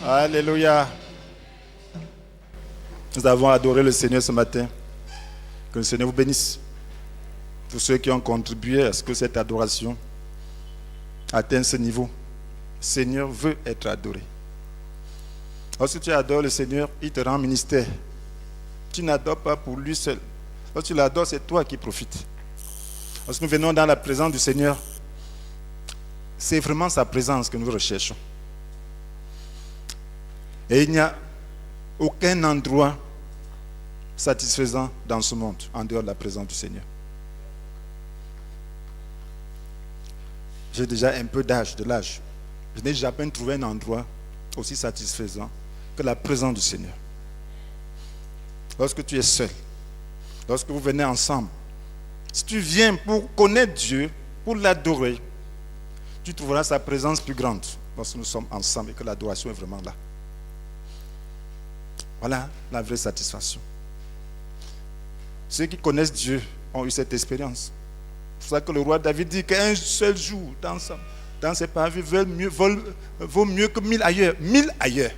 Alléluia. Nous avons adoré le Seigneur ce matin. Que le Seigneur vous bénisse. Tous ceux qui ont contribué à ce que cette adoration atteigne ce niveau. Le Seigneur veut être adoré. Lorsque tu adores le Seigneur, il te rend ministère. Tu n'adores pas pour lui seul. Lorsque tu l'adores, c'est toi qui profites. Lorsque nous venons dans la présence du Seigneur, c'est vraiment sa présence que nous recherchons. Et il n'y a aucun endroit satisfaisant dans ce monde en dehors de la présence du Seigneur. J'ai déjà un peu de l'âge. Je n'ai jamais trouvé un endroit aussi satisfaisant que la présence du Seigneur. Lorsque tu es seul, lorsque vous venez ensemble, si tu viens pour connaître Dieu, pour l'adorer, tu trouveras sa présence plus grande lorsque nous sommes ensemble et que l'adoration est vraiment là. Voilà la vraie satisfaction. Ceux qui connaissent Dieu ont eu cette expérience. C'est pour ça que le roi David dit qu'un seul jour dans ses parvis vaut mieux que 1000 ailleurs. 1000 ailleurs.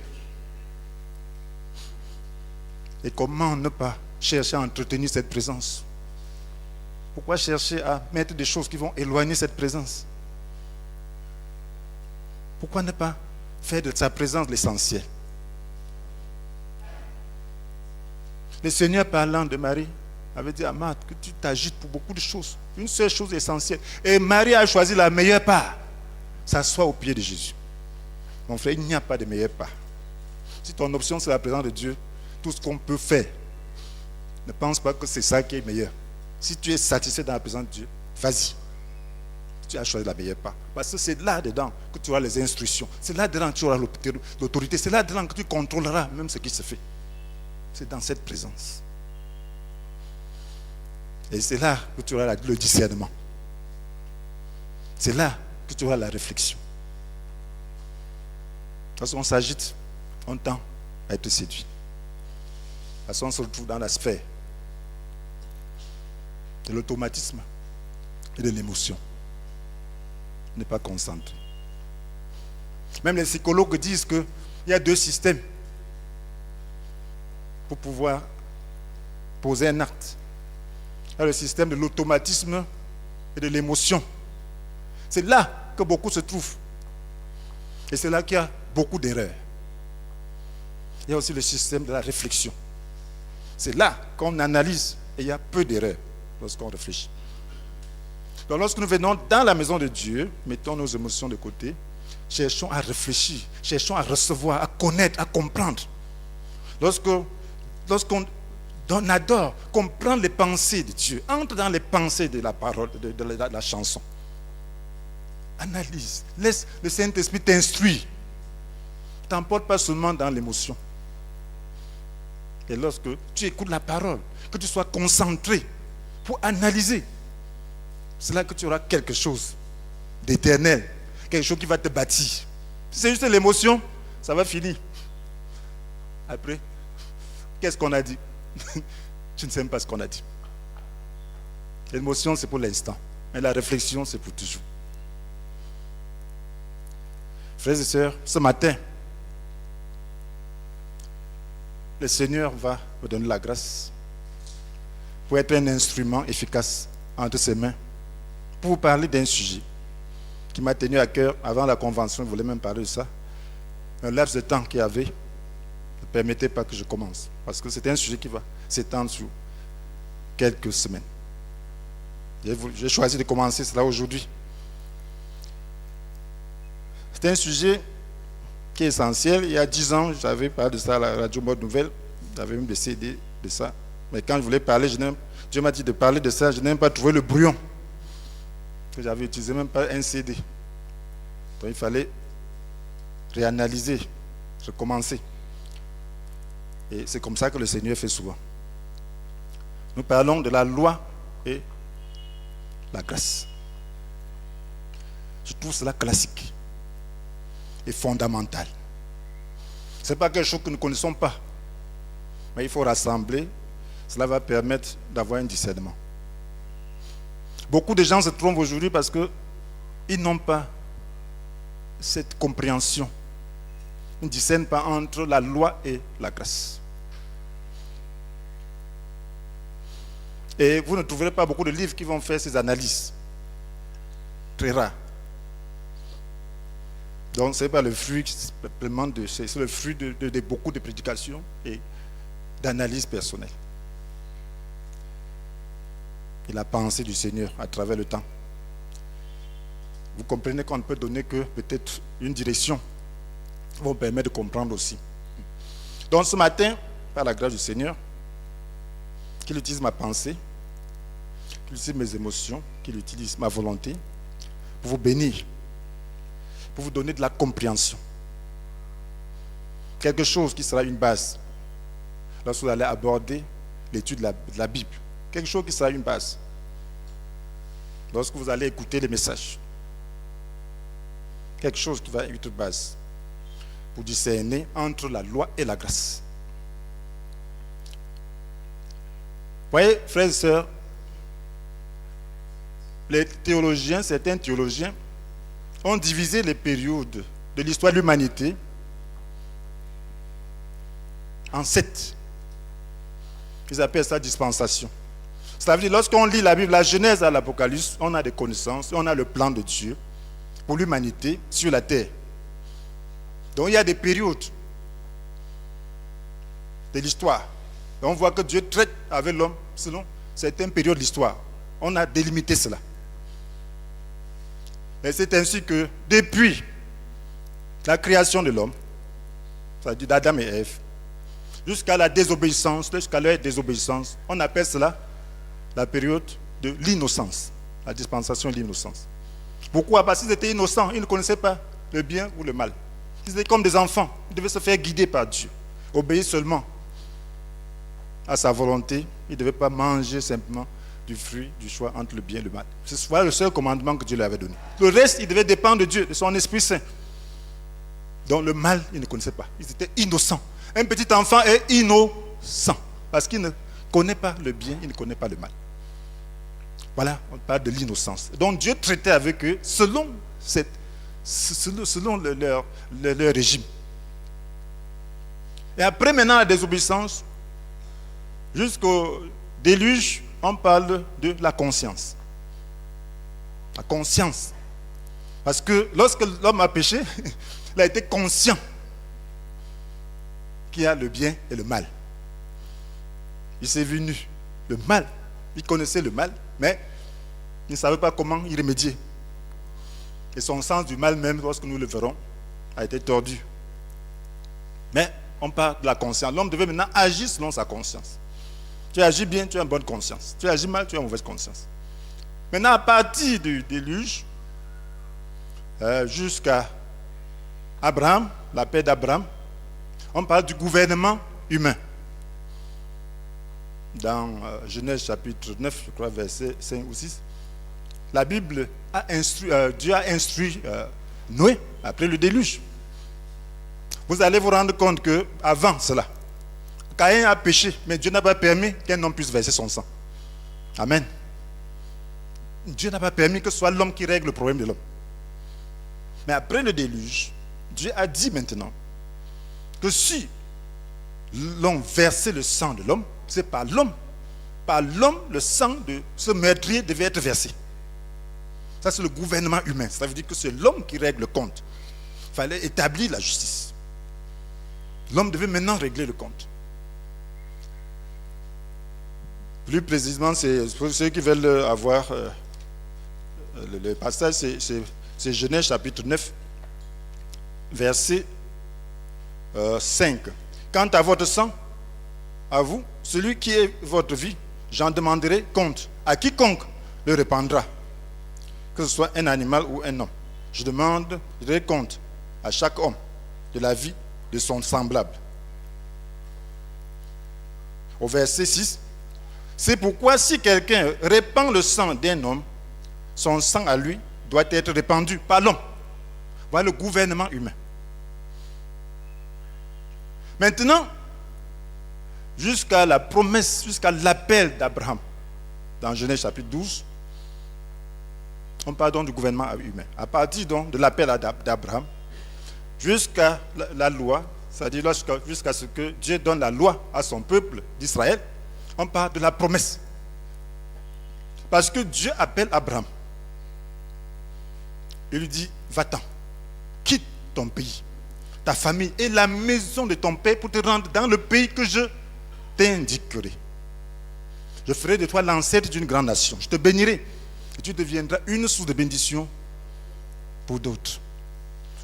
Et comment ne pas chercher à entretenir cette présence? Pourquoi chercher à mettre des choses qui vont éloigner cette présence? Pourquoi ne pas faire de sa présence l'essentiel? Le Seigneur, parlant de Marie, avait dit à Marthe que tu t'agites pour beaucoup de choses. Une seule chose essentielle. Et Marie a choisi la meilleure part. S'asseoir au pied de Jésus. Mon frère, il n'y a pas de meilleure part. Si ton option c'est la présence de Dieu, tout ce qu'on peut faire, ne pense pas que c'est ça qui est meilleur. Si tu es satisfait dans la présence de Dieu, vas-y. Tu as choisi la meilleure part. Parce que c'est là-dedans que tu auras les instructions. C'est là-dedans que tu auras l'autorité. C'est là-dedans que tu contrôleras même ce qui se fait. C'est dans cette présence. Et c'est là que tu auras le discernement. C'est là que tu auras la réflexion. Parce qu'on s'agite, on tend à être séduit. Parce qu'on se retrouve dans la sphère de l'automatisme et de l'émotion. On n'est pas concentré. Même les psychologues disent qu'il y a deux systèmes pour pouvoir poser un acte. Il y a le système de l'automatisme et de l'émotion. C'est là que beaucoup se trouvent. Et c'est là qu'il y a beaucoup d'erreurs. Il y a aussi le système de la réflexion. C'est là qu'on analyse et il y a peu d'erreurs lorsqu'on réfléchit. Donc lorsque nous venons dans la maison de Dieu, mettons nos émotions de côté, cherchons à réfléchir, cherchons à recevoir, à connaître, à comprendre. Lorsqu'on adore, comprend les pensées de Dieu, entre dans les pensées de la parole, de la chanson. Analyse, laisse le Saint-Esprit t'instruire. Ne t'emporte pas seulement dans l'émotion. Et lorsque tu écoutes la parole, que tu sois concentré pour analyser, c'est là que tu auras quelque chose d'éternel, quelque chose qui va te bâtir. Si c'est juste l'émotion, ça va finir. Après, qu'est-ce qu'on a dit? Tu ne sais même pas ce qu'on a dit. L'émotion, c'est pour l'instant. Mais la réflexion, c'est pour toujours. Frères et sœurs, ce matin, le Seigneur va me donner la grâce pour être un instrument efficace entre ses mains, pour vous parler d'un sujet qui m'a tenu à cœur avant la convention. Je voulais même parler de ça. Un laps de temps qu'il y avait ne permettait pas que je commence. Parce que c'est un sujet qui va s'étendre sur quelques semaines. J'ai choisi de commencer cela aujourd'hui. C'est un sujet qui est essentiel. Il y a 10 ans, j'avais parlé de ça à la radio Mode Nouvelle. J'avais même des CD de ça. Mais quand je voulais parler, Dieu m'a dit de parler de ça. Je n'ai même pas trouvé le brouillon. J'avais utilisé même pas un CD. Donc il fallait réanalyser, recommencer. Et c'est comme ça que le Seigneur fait souvent. Nous parlons de la loi et la grâce. Je trouve cela classique et fondamental. Ce n'est pas quelque chose que nous ne connaissons pas. Mais il faut rassembler. Cela va permettre d'avoir un discernement. Beaucoup de gens se trompent aujourd'hui parce qu'ils n'ont pas cette compréhension ne discerne pas entre la loi et la grâce. Et vous ne trouverez pas beaucoup de livres qui vont faire ces analyses. Très rare. Donc ce n'est pas le fruit simplement c'est le fruit de beaucoup de prédications et d'analyses personnelles. Et la pensée du Seigneur à travers le temps. Vous comprenez qu'on ne peut donner que peut-être une direction qui vous permet de comprendre aussi. Donc ce matin, par la grâce du Seigneur, qu'il utilise ma pensée, qu'il utilise mes émotions, qu'il utilise ma volonté pour vous bénir, pour vous donner de la compréhension. Quelque chose qui sera une base lorsque vous allez aborder l'étude de la Bible. Quelque chose qui sera une base lorsque vous allez écouter les messages. Quelque chose qui va être une base pour discerner entre la loi et la grâce. Vous voyez, frères et sœurs, les théologiens, certains théologiens, ont divisé les périodes de l'histoire de l'humanité en 7. Ils appellent ça dispensation. Ça veut dire, lorsqu'on lit la Bible, la Genèse à l'Apocalypse, on a des connaissances, on a le plan de Dieu pour l'humanité sur la terre. Donc il y a des périodes de l'histoire. Et on voit que Dieu traite avec l'homme selon certaines périodes de l'histoire. On a délimité cela. Et c'est ainsi que depuis la création de l'homme, c'est-à-dire d'Adam et Ève, jusqu'à la désobéissance, jusqu'à leur désobéissance, on appelle cela la période de l'innocence, la dispensation de l'innocence. Pourquoi? Parce qu'ils étaient innocents, ils ne connaissaient pas le bien ou le mal. Ils étaient comme des enfants, ils devaient se faire guider par Dieu, obéir seulement à sa volonté. Ils ne devaient pas manger simplement du fruit du choix entre le bien et le mal. C'est le seul commandement que Dieu leur avait donné. Le reste, il devait dépendre de Dieu, de son Esprit Saint. Donc le mal, ils ne connaissaient pas. Ils étaient innocents. Un petit enfant est innocent parce qu'il ne connaît pas le bien, il ne connaît pas le mal. Voilà, on parle de l'innocence. Donc Dieu traitait avec eux selon leur régime. Et après maintenant la désobéissance, jusqu'au déluge, on parle de la conscience. La conscience. Parce que lorsque l'homme a péché, il a été conscient qu'il y a le bien et le mal. Il s'est vu nu. Le mal, il connaissait le mal, mais il ne savait pas comment y remédier. Et son sens du mal même, lorsque nous le verrons, a été tordu. Mais on parle de la conscience. L'homme devait maintenant agir selon sa conscience. Tu agis bien, tu as une bonne conscience. Tu agis mal, tu as une mauvaise conscience. Maintenant, à partir du déluge, jusqu'à Abraham, la paix d'Abraham, on parle du gouvernement humain. Dans Genèse chapitre 9, je crois, verset 5 ou 6, la Bible a instruit, Dieu a instruit Noé après le déluge. Vous allez vous rendre compte qu'avant cela, Caïn a péché, mais Dieu n'a pas permis qu'un homme puisse verser son sang. Amen. Dieu n'a pas permis que ce soit l'homme qui règle le problème de l'homme. Mais après le déluge, Dieu a dit maintenant que si l'on versait le sang de l'homme, c'est par l'homme. Par l'homme, le sang de ce meurtrier devait être versé. Ça, c'est le gouvernement humain. Ça veut dire que c'est l'homme qui règle le compte. Il fallait établir la justice. L'homme devait maintenant régler le compte. Plus précisément, c'est pour ceux qui veulent avoir le passage, c'est Genèse chapitre 9, verset 5. Quant à votre sang, à vous, celui qui est votre vie, j'en demanderai compte. À quiconque le répandra, que ce soit un animal ou un homme. Je demanderai compte à chaque homme de la vie de son semblable. Au verset 6, c'est pourquoi si quelqu'un répand le sang d'un homme, son sang à lui doit être répandu par l'homme. Voilà le gouvernement humain. Maintenant, jusqu'à la promesse, jusqu'à l'appel d'Abraham, dans Genèse chapitre 12, on parle donc du gouvernement humain. À partir donc de l'appel d'Abraham, jusqu'à la loi, c'est-à-dire jusqu'à ce que Dieu donne la loi à son peuple d'Israël, on parle de la promesse. Parce que Dieu appelle Abraham. Il lui dit, va-t'en, quitte ton pays, ta famille et la maison de ton père pour te rendre dans le pays que je t'indiquerai. Je ferai de toi l'ancêtre d'une grande nation. Je te bénirai et tu deviendras une source de bénédiction pour d'autres.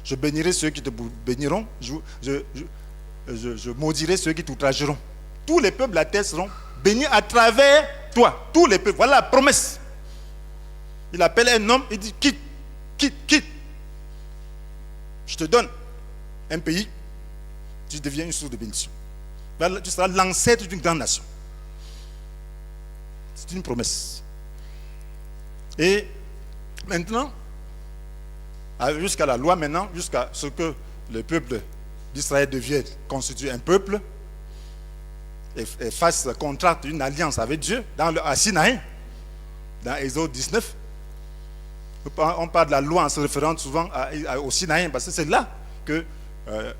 Je bénirai ceux qui te béniront, je maudirai ceux qui t'outrageront. Tous les peuples de la terre seront bénis à travers toi. Tous les peuples. Voilà la promesse. Il appelle un homme et dit, quitte. Je te donne un pays, tu deviens une source de bénédiction. Tu seras l'ancêtre d'une grande nation. C'est une promesse. Et maintenant, jusqu'à la loi maintenant, jusqu'à ce que le peuple d'Israël devienne constitué un peuple et contracte une alliance avec Dieu à Sinaï, dans Exode 19. On parle de la loi en se référant souvent au Sinaï parce que c'est là que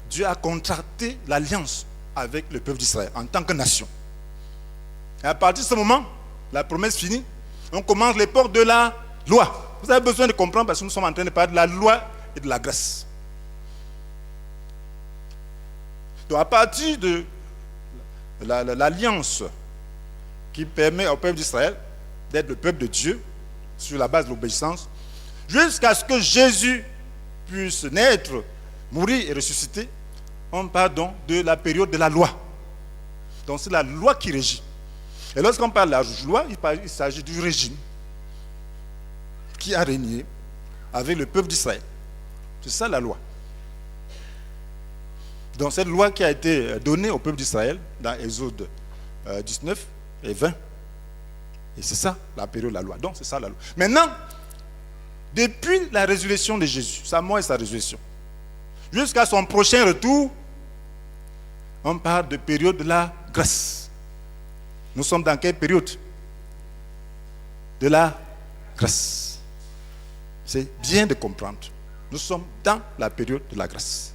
Dieu a contracté l'alliance avec le peuple d'Israël en tant que nation. Et à partir de ce moment, la promesse finie, on commence l'époque de la loi. Vous avez besoin de comprendre parce que nous sommes en train de parler de la loi et de la grâce. Donc à partir de l'alliance qui permet au peuple d'Israël d'être le peuple de Dieu sur la base de l'obéissance, jusqu'à ce que Jésus puisse naître, mourir et ressusciter, on parle donc de la période de la loi. Donc c'est la loi qui régit. Et lorsqu'on parle de la loi, il s'agit du régime qui a régné avec le peuple d'Israël. C'est ça la loi. Donc cette loi qui a été donnée au peuple d'Israël dans Exode 19 et 20. Et c'est ça la période de la loi. Donc c'est ça la loi. Maintenant, depuis la résurrection de Jésus, sa mort et sa résurrection, jusqu'à son prochain retour, on parle de période de la grâce. Nous sommes dans quelle période? De la grâce. C'est bien de comprendre. Nous sommes dans la période de la grâce.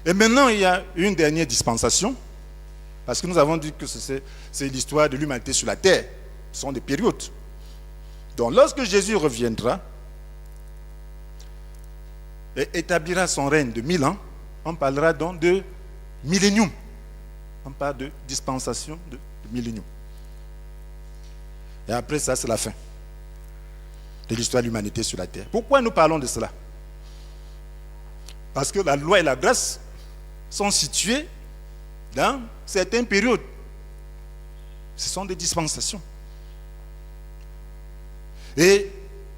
Et maintenant, il y a une dernière dispensation, parce que nous avons dit que c'est l'histoire de l'humanité sur la terre. Ce sont des périodes. Donc, lorsque Jésus reviendra et établira son règne de 1000 ans, on parlera donc de millénium. On parle de dispensation de millénium. Et après ça, c'est la fin de l'histoire de l'humanité sur la terre. Pourquoi nous parlons de cela? Parce que la loi et la grâce sont situées dans certaines périodes. Ce sont des dispensations. Et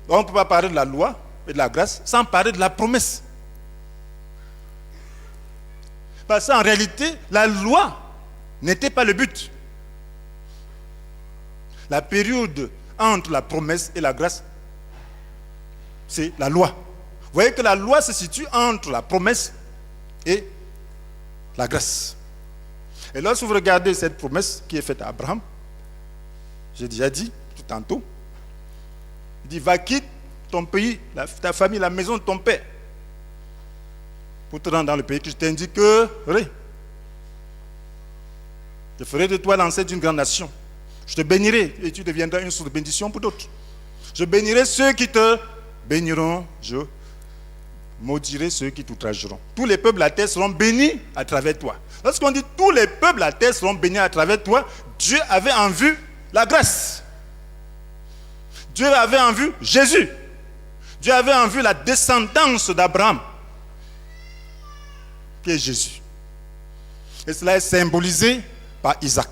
on ne peut pas parler de la loi et de la grâce sans parler de la promesse. Parce qu'en réalité, la loi n'était pas le but. La période entre la promesse et la grâce, c'est la loi. Vous voyez que la loi se situe entre la promesse et la grâce. Et lorsque vous regardez cette promesse qui est faite à Abraham, j'ai déjà dit tout tantôt, il dit, va quitte ton pays, ta famille, la maison de ton père, pour te rendre dans le pays que je t'indiquerai. Je ferai de toi l'ancêtre d'une grande nation. Je te bénirai et tu deviendras une source de bénédiction pour d'autres. Je bénirai ceux qui te béniront, je maudirai ceux qui t'outrageront. Tous les peuples de la terre seront bénis à travers toi. Lorsqu'on dit tous les peuples de la terre seront bénis à travers toi, Dieu avait en vue la grâce. Dieu avait en vue Jésus. Dieu avait en vue la descendance d'Abraham, qui est Jésus. Et cela est symbolisé par Isaac.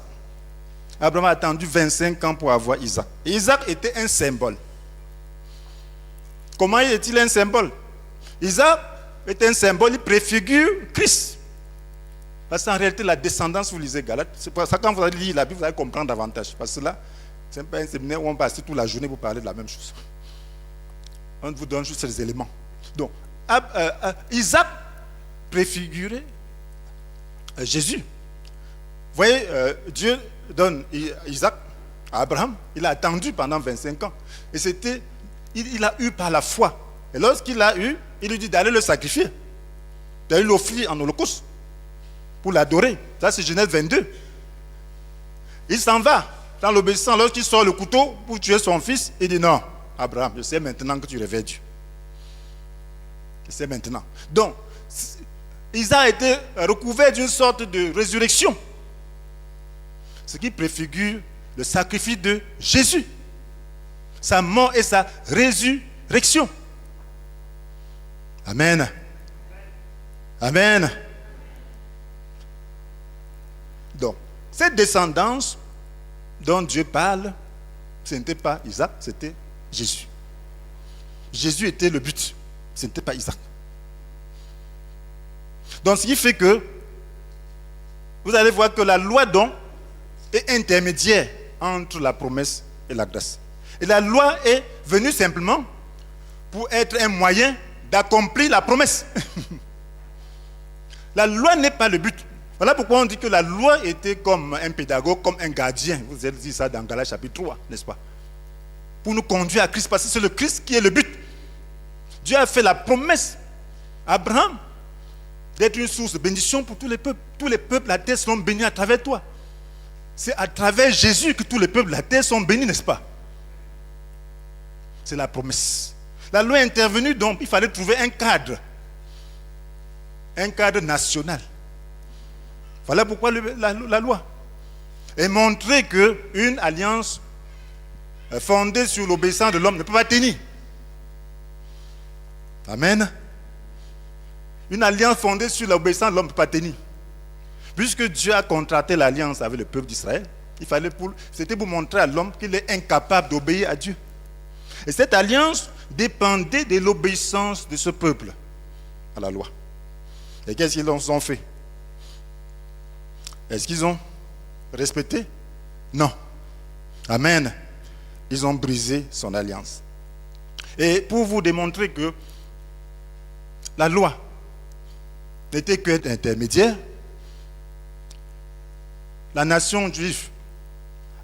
Abraham a attendu 25 ans pour avoir Isaac. Et Isaac était un symbole. Comment est-il un symbole? Isaac est un symbole, il préfigure Christ. Parce qu'en réalité, la descendance, vous lisez Galates, c'est pour ça que quand vous allez lire la Bible, vous allez comprendre davantage. Parce que là, ce n'est pas un séminaire où on passe toute la journée pour parler de la même chose. On vous donne juste les éléments. Donc, Isaac préfigurait Jésus. Vous voyez, Dieu donne Isaac à Abraham. Il a attendu pendant 25 ans. Et il a eu par la foi. Et lorsqu'il a eu, il lui dit d'aller le sacrifier. d'aller l'offrir en holocauste pour l'adorer. Ça, c'est Genèse 22. Il s'en va dans l'obéissance. Lorsqu'il sort le couteau pour tuer son fils, il dit non, Abraham, je sais maintenant que tu réveilles Dieu. Je sais maintenant. Donc, Isaac a été recouvert d'une sorte de résurrection. Ce qui préfigure le sacrifice de Jésus. Sa mort et sa résurrection. Amen. Amen. Donc, cette descendance dont Dieu parle, ce n'était pas Isaac, c'était Jésus. Jésus était le but, ce n'était pas Isaac. Donc, ce qui fait que vous allez voir que la loi donc est intermédiaire entre la promesse et la grâce. Et la loi est venue simplement pour être un moyen d'accomplir la promesse. La loi n'est pas le but. Voilà pourquoi on dit que la loi était comme un pédagogue, comme un gardien. Vous avez dit ça dans Galates chapitre 3, n'est-ce pas? Pour nous conduire à Christ, parce que c'est le Christ qui est le but. Dieu a fait la promesse à Abraham d'être une source de bénédiction pour tous les peuples. Tous les peuples de la terre seront bénis à travers toi. C'est à travers Jésus que tous les peuples de la terre sont bénis, n'est-ce pas? C'est la promesse. La loi est intervenue, donc il fallait trouver un cadre national. Voilà pourquoi la loi. Et montrer qu'une alliance fondée sur l'obéissance de l'homme ne peut pas tenir. Amen. Une alliance fondée sur l'obéissance de l'homme ne peut pas tenir. Puisque Dieu a contracté l'alliance avec le peuple d'Israël, c'était pour montrer à l'homme qu'il est incapable d'obéir à Dieu. Et cette alliance dépendait de l'obéissance de ce peuple à la loi. Et qu'est-ce qu'ils ont fait? Est-ce qu'ils ont respecté? Non. Amen. Ils ont brisé son alliance. Et pour vous démontrer que la loi n'était qu'un intermédiaire, la nation juive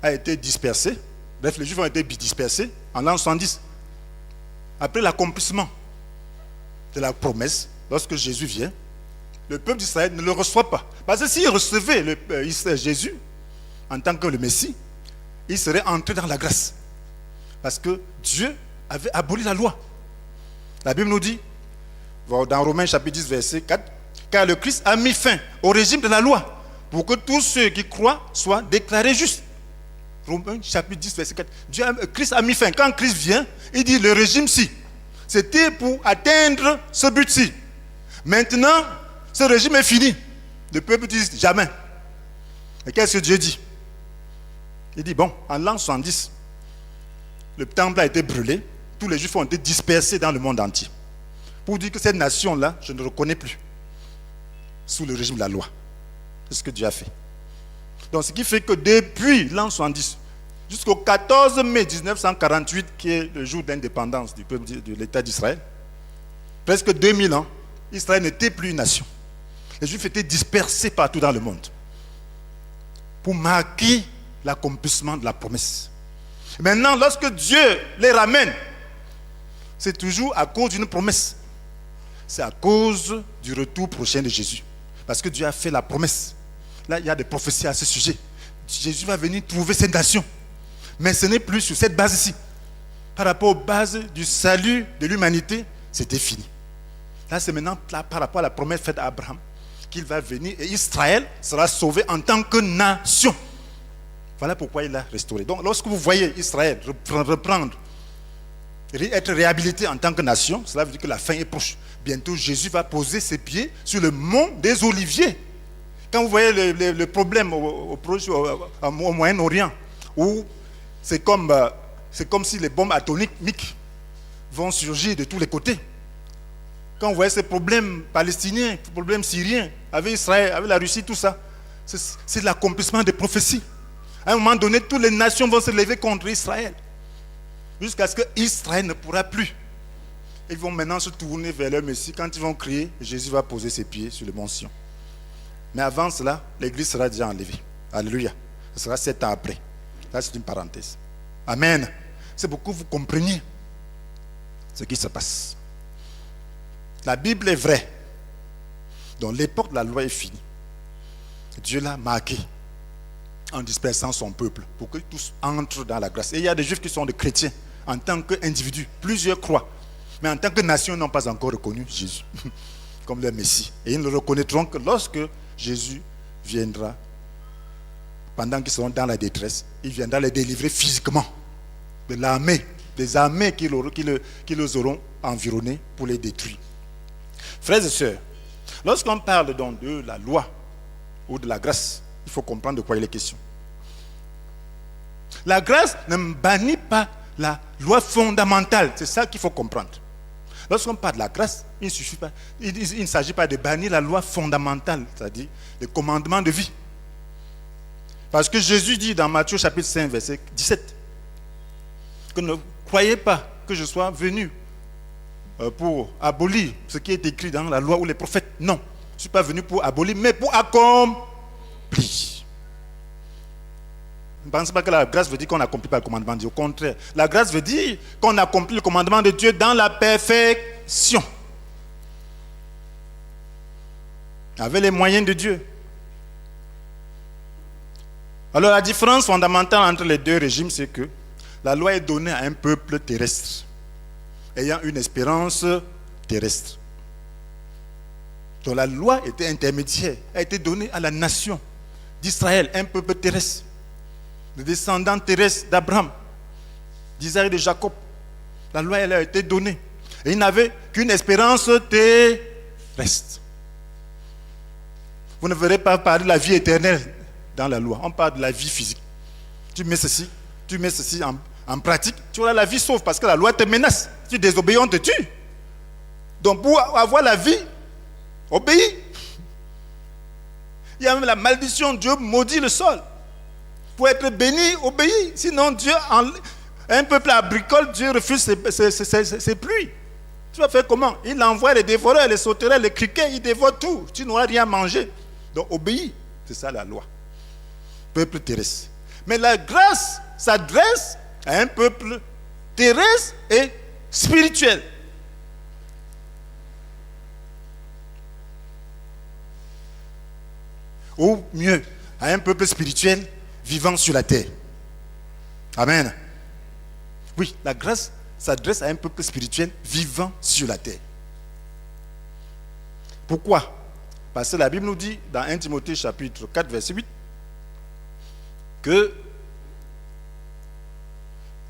a été dispersée. Bref, les Juifs ont été dispersés en l'an 110. Après l'accomplissement de la promesse, lorsque Jésus vient, le peuple d'Israël ne le reçoit pas. Parce que s'il recevait Jésus en tant que le Messie, il serait entré dans la grâce. Parce que Dieu avait aboli la loi. La Bible nous dit, dans Romains chapitre 10, verset 4, car le Christ a mis fin au régime de la loi pour que tous ceux qui croient soient déclarés justes. Romains chapitre 10, verset 4. Christ a mis fin. Quand Christ vient, il dit le régime-ci, c'était pour atteindre ce but-ci. Maintenant, ce régime est fini. Le peuple dit jamais. Et qu'est-ce que Dieu dit? Il dit, bon, en l'an 70, le temple a été brûlé, tous les Juifs ont été dispersés dans le monde entier. Pour dire que cette nation-là, je ne reconnais plus sous le régime de la loi. C'est ce que Dieu a fait. Donc, ce qui fait que depuis l'an 70, jusqu'au 14 mai 1948, qui est le jour d'indépendance du peuple de l'État d'Israël, presque 2000 ans, Israël n'était plus une nation. Les Juifs étaient dispersés partout dans le monde pour marquer l'accomplissement de la promesse. Maintenant, lorsque Dieu les ramène, c'est toujours à cause d'une promesse. C'est à cause du retour prochain de Jésus. Parce que Dieu a fait la promesse. Là, il y a des prophéties à ce sujet. Jésus va venir trouver cette nation. Mais ce n'est plus sur cette base-ci. Par rapport aux bases du salut de l'humanité, c'était fini. Là, c'est maintenant par rapport à la promesse faite à Abraham qu'il va venir et Israël sera sauvé en tant que nation. Voilà pourquoi il l'a restauré. Donc, lorsque vous voyez Israël reprendre, être réhabilité en tant que nation, cela veut dire que la fin est proche. Bientôt, Jésus va poser ses pieds sur le mont des Oliviers. Quand vous voyez le problème au Moyen-Orient, où c'est comme si les bombes atomiques vont surgir de tous les côtés. Quand vous voyez ces problèmes palestiniens, ces problèmes syriens, avec Israël, avec la Russie, tout ça, c'est l'accomplissement des prophéties. À un moment donné, toutes les nations vont se lever contre Israël. Jusqu'à ce que Israël ne pourra plus. Ils vont maintenant se tourner vers leur Messie. Quand ils vont crier, Jésus va poser ses pieds sur le mont Sion. Mais avant cela, l'église sera déjà enlevée. Alléluia. Ce sera 7 ans après. Là, c'est une parenthèse. Amen. C'est pour que vous compreniez ce qui se passe. La Bible est vraie. Donc l'époque de la loi est finie. Dieu l'a marqué en dispersant son peuple pour que tous entrent dans la grâce. Et il y a des juifs qui sont des chrétiens en tant qu'individus. Plusieurs croient. Mais en tant que nation, ils n'ont pas encore reconnu Jésus comme leur Messie. Et ils ne le reconnaîtront que lorsque Jésus viendra. Pendant qu'ils seront dans la détresse, il viendra les délivrer physiquement de l'armée, des armées qui les auront environnés pour les détruire. Frères et sœurs, lorsqu'on parle donc de la loi ou de la grâce, il faut comprendre de quoi il est question. La grâce ne bannit pas la loi fondamentale, c'est ça qu'il faut comprendre. Lorsqu'on parle de la grâce, il ne s'agit pas de bannir la loi fondamentale, c'est-à-dire les commandements de vie. Parce que Jésus dit dans Matthieu chapitre 5, verset 17, que ne croyez pas que je sois venu pour abolir ce qui est écrit dans la loi ou les prophètes. Non, je ne suis pas venu pour abolir, mais pour accomplir. Ne pensez pas que la grâce veut dire qu'on n'accomplit pas le commandement de Dieu. Au contraire, la grâce veut dire qu'on accomplit le commandement de Dieu dans la perfection. Avec les moyens de Dieu. Alors la différence fondamentale entre les deux régimes, c'est que la loi est donnée à un peuple terrestre, ayant une espérance terrestre. Donc la loi était intermédiaire, a été donnée à la nation d'Israël, un peuple terrestre, les descendants terrestres d'Abraham, d'Isaac et de Jacob. La loi, elle a été donnée. Et ils n'avaient qu'une espérance terrestre. Vous ne verrez pas parler de la vie éternelle dans la loi. On parle de la vie physique. Tu mets ceci en pratique, tu auras la vie sauve parce que la loi te menace. Si tu désobéis, on te tue. Donc pour avoir la vie, obéis. Il y a même la malédiction, Dieu maudit le sol. Pour être béni, obéis. Sinon, un peuple agricole, Dieu refuse ses pluies. Tu vas faire comment? Il envoie les dévoreurs, les sauterelles, les criquets, ils dévorent tout. Tu n'auras rien à manger. Donc obéis. C'est ça la loi. Peuple terrestre. Mais la grâce s'adresse à un peuple terrestre et spirituel. Ou mieux, à un peuple spirituel vivant sur la terre. Amen. Oui, la grâce s'adresse à un peuple spirituel vivant sur la terre. Pourquoi? Parce que la Bible nous dit dans 1 Timothée chapitre 4 verset 8 que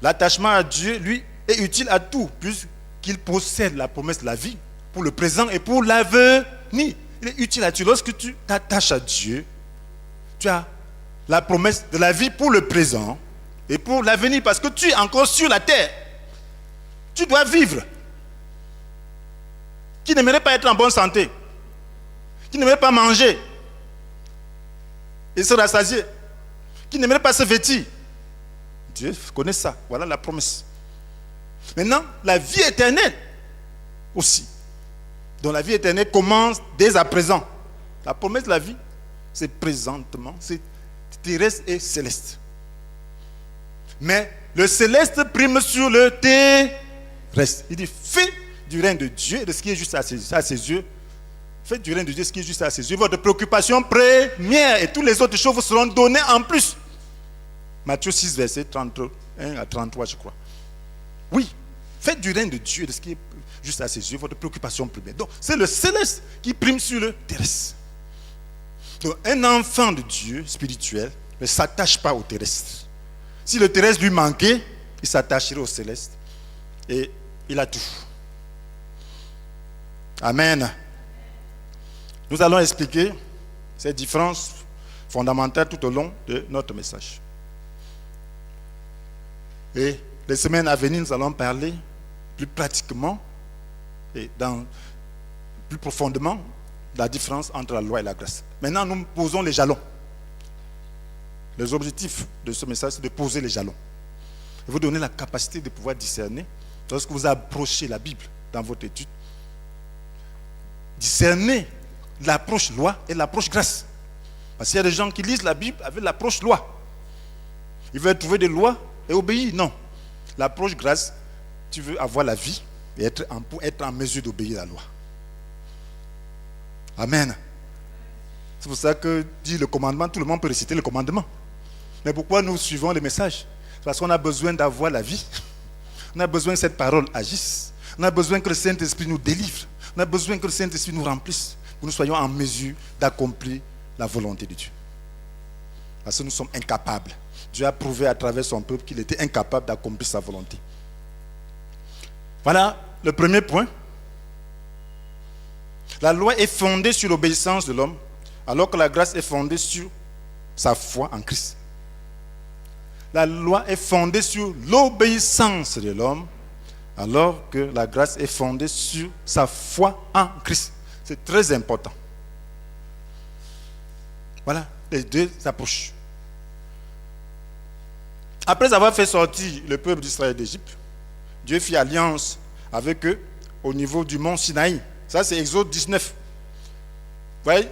l'attachement à Dieu, lui, est utile à tout, puisqu'il possède la promesse de la vie pour le présent et pour l'avenir. Il est utile à Dieu. Lorsque tu t'attaches à Dieu, tu as la promesse de la vie pour le présent et pour l'avenir, parce que tu es encore sur la terre. Tu dois vivre. Qui n'aimerait pas être en bonne santé? Qui n'aimerait pas manger et se rassasier? Qui n'aimerait pas se vêtir? Dieu connaît ça. Voilà la promesse. Maintenant, la vie éternelle aussi. Donc la vie éternelle commence dès à présent. La promesse de la vie, c'est présentement, c'est terrestre et céleste. Mais le céleste prime sur le terrestre. Il dit, fais du règne de Dieu et de ce qui est juste à ses yeux. Faites du règne de Dieu ce qui est juste à ses yeux. Votre préoccupation première et toutes les autres choses vous seront données en plus. Matthieu 6, verset 31 à 33, je crois. Oui, faites du règne de Dieu et de ce qui est juste à ses yeux votre préoccupation première. Donc, c'est le céleste qui prime sur le terrestre. Donc, un enfant de Dieu spirituel ne s'attache pas au terrestre. Si le terrestre lui manquait, il s'attacherait au céleste. Et il a tout. Amen. Nous allons expliquer ces différences fondamentales tout au long de notre message. Et les semaines à venir, nous allons parler plus pratiquement et plus profondément de la différence entre la loi et la grâce. Maintenant, nous posons les jalons. Les objectifs de ce message, c'est de poser les jalons. Et vous donner la capacité de pouvoir discerner, lorsque vous approchez la Bible dans votre étude, discerner l'approche loi et l'approche grâce. Parce qu'il y a des gens qui lisent la Bible avec l'approche loi. Ils veulent trouver des lois et obéir. Non. L'approche grâce, tu veux avoir la vie et pour être en mesure d'obéir à la loi. Amen. C'est pour ça que dit le commandement, tout le monde peut réciter le commandement. Mais pourquoi nous suivons les messages? Parce qu'on a besoin d'avoir la vie. On a besoin que cette parole agisse. On a besoin que le Saint-Esprit nous délivre. On a besoin que le Saint-Esprit nous remplisse pour que nous soyons en mesure d'accomplir la volonté de Dieu. Parce que nous sommes incapables. Dieu a prouvé à travers son peuple qu'il était incapable d'accomplir sa volonté. Voilà le premier point. La loi est fondée sur l'obéissance de l'homme, alors que la grâce est fondée sur sa foi en Christ. La loi est fondée sur l'obéissance de l'homme, alors que la grâce est fondée sur sa foi en Christ. C'est très important. Voilà les deux approches. Après avoir fait sortir le peuple d'Israël d'Égypte, Dieu fit alliance avec eux au niveau du mont Sinaï. Ça, c'est Exode 19. Vous allez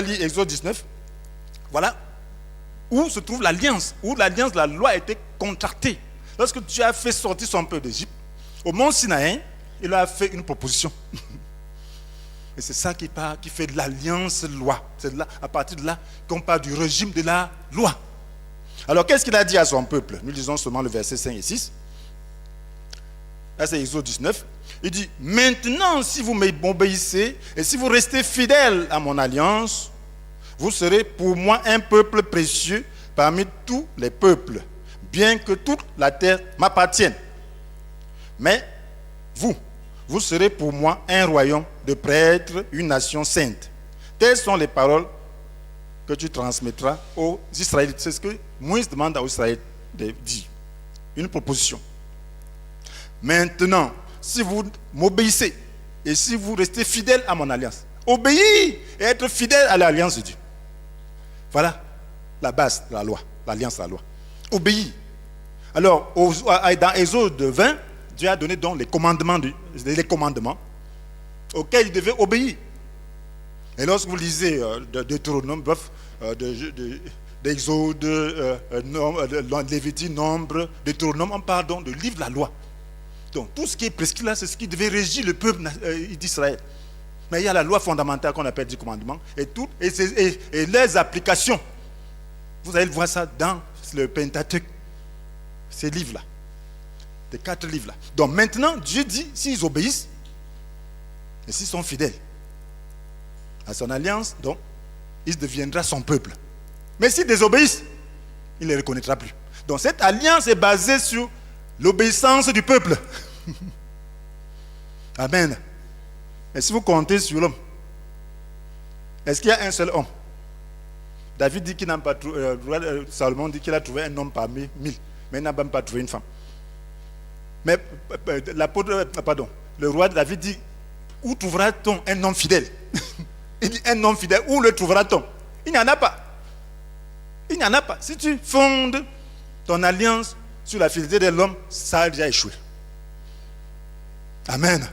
lire Exode 19. Voilà où se trouve l'alliance, où l'alliance de la loi a été contractée. Lorsque Dieu a fait sortir son peuple d'Égypte, au mont Sinaï, il leur a fait une proposition. Et c'est ça qui fait de l'alliance loi. C'est là, à partir de là qu'on parle du régime de la loi. Alors, qu'est-ce qu'il a dit à son peuple? Nous lisons seulement le verset 5 et 6. Là, c'est Exode 19. Il dit, maintenant, si vous m'obéissez et si vous restez fidèles à mon alliance, vous serez pour moi un peuple précieux parmi tous les peuples, bien que toute la terre m'appartienne. Mais vous serez pour moi un royaume de prêtres, une nation sainte. Telles sont les paroles que tu transmettras aux Israélites. C'est ce que Moïse demande aux Israélites de dire. Une proposition. Maintenant, si vous m'obéissez et si vous restez fidèles à mon alliance, obéir et être fidèle à l'alliance de Dieu. Voilà la base de la loi, l'alliance de la loi. Obéir. Alors, dans Exode 20, Dieu a donné donc les commandements auxquels il devait obéir. Et lorsque vous lisez Deutéronome, d'Exode, Lévitique, Nombre, Deutéronome, on parle donc du livre de la loi. Donc tout ce qui est prescrit là, c'est ce qui devait régir le peuple d'Israël. Mais il y a la loi fondamentale qu'on appelle 10 commandements et les applications. Vous allez voir ça dans le Pentateuque, ces livres-là, les 4 livres-là. Donc maintenant, Dieu dit, s'ils obéissent, et s'ils sont fidèles à son alliance, donc, il deviendra son peuple. Mais s'ils désobéissent, il ne les reconnaîtra plus. Donc cette alliance est basée sur l'obéissance du peuple. Amen. Et si vous comptez sur l'homme, est-ce qu'il y a un seul homme? David dit qu'il n'a pas trouvé, Salomon dit qu'il a trouvé un homme parmi 1000, mais il n'a même pas trouvé une femme. Mais le roi David dit, où trouvera-t-on un homme fidèle? Il dit, un homme fidèle, où le trouvera-t-on? Il n'y en a pas. Il n'y en a pas. Si tu fondes ton alliance sur la fidélité de l'homme, ça a déjà échoué. Amen.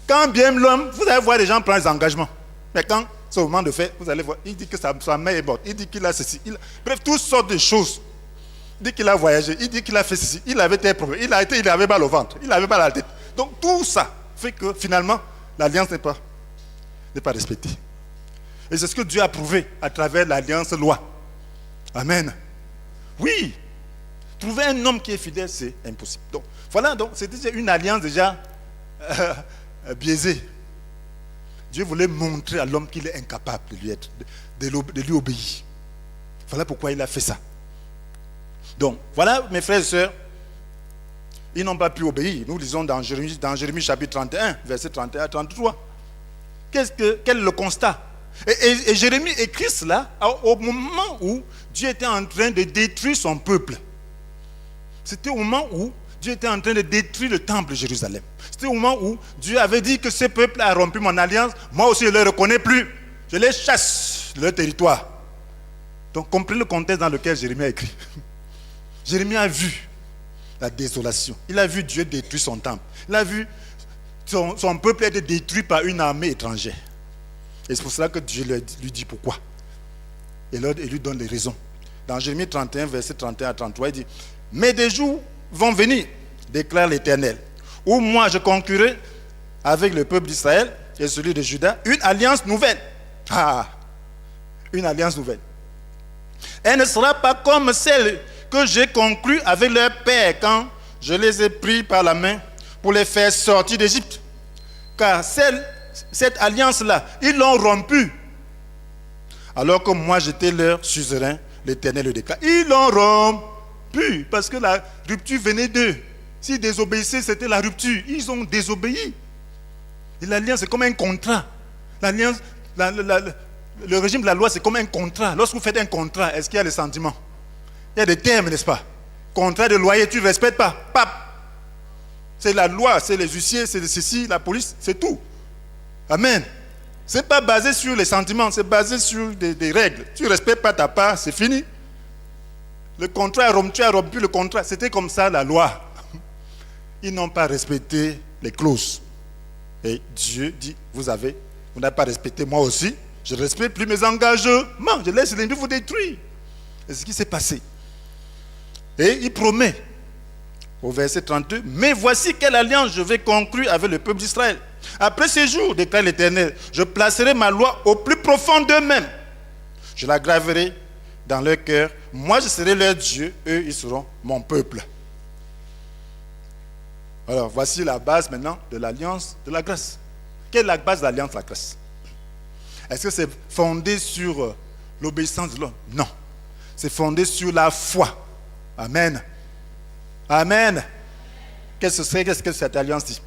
Quand bien l'homme, vous allez voir les gens prendre des engagements. Mais quand c'est au moment de faire, vous allez voir, il dit que sa mère est morte, il dit qu'il a ceci. Bref, toutes sortes de choses. Il dit qu'il a voyagé, il dit qu'il a fait ceci, il avait tel problème, il avait mal au ventre, il avait mal à la tête. Donc tout ça fait que finalement, l'alliance n'est pas respectée. Et c'est ce que Dieu a prouvé à travers l'alliance loi. Amen. Oui. Trouver un homme qui est fidèle, c'est impossible. Donc, voilà, donc c'était une alliance déjà biaisée. Dieu voulait montrer à l'homme qu'il est incapable de lui obéir. Voilà pourquoi il a fait ça. Donc, voilà, mes frères et sœurs, ils n'ont pas pu obéir. Nous lisons dans Jérémie chapitre 31, verset 31 à 33. Quel est le constat? Et Jérémie écrit cela au moment où Dieu était en train de détruire son peuple. C'était au moment où Dieu était en train de détruire le temple de Jérusalem. C'était au moment où Dieu avait dit que ce peuple a rompu mon alliance. Moi aussi, je ne les reconnais plus. Je les chasse de leur territoire. Donc, comprenez le contexte dans lequel Jérémie a écrit. Jérémie a vu la désolation. Il a vu Dieu détruire son temple. Il a vu son peuple être détruit par une armée étrangère. Et c'est pour cela que Dieu lui dit pourquoi. Et il lui donne les raisons. Dans Jérémie 31, verset 31 à 33, il dit: mais des jours vont venir, déclare l'Éternel, où moi je conclurai avec le peuple d'Israël et celui de Juda, une alliance nouvelle. Ah, une alliance nouvelle. Elle ne sera pas comme celle que j'ai conclue avec leur père quand je les ai pris par la main pour les faire sortir d'Égypte. Car cette alliance-là, ils l'ont rompue. Alors que moi, j'étais leur suzerain, l'Éternel le déclare. Ils l'ont rompu parce que la rupture venait d'eux. S'ils désobéissaient, c'était la rupture. Ils ont désobéi. Et l'alliance, c'est comme un contrat. L'alliance, le régime de la loi, c'est comme un contrat. Lorsque vous faites un contrat, est-ce qu'il y a des sentiments? Il y a des termes, n'est-ce pas? Contrat de loyer, tu ne respectes pas. Pap. C'est la loi, c'est les huissiers, c'est ceci, la police, c'est tout. Amen. Ce n'est pas basé sur les sentiments, c'est basé sur des règles. Tu ne respectes pas ta part, c'est fini. Le contrat est rompu, tu as rompu le contrat. C'était comme ça la loi. Ils n'ont pas respecté les clauses. Et Dieu dit, vous n'avez pas respecté, moi aussi. Je ne respecte plus mes engagements. Je laisse l'ennemi vous détruire. C'est ce qui s'est passé. Et il promet, au verset 32, mais voici quelle alliance je vais conclure avec le peuple d'Israël. Après ces jours, déclare l'Éternel, je placerai ma loi au plus profond d'eux-mêmes. Je la graverai dans leur cœur. Moi, je serai leur Dieu. Eux, ils seront mon peuple. Alors, voici la base maintenant de l'alliance de la grâce. Quelle est la base de l'alliance de la grâce? Est-ce que c'est fondé sur l'obéissance de l'homme? Non. C'est fondé sur la foi. Amen. Amen. Qu'est-ce que cette alliance dit?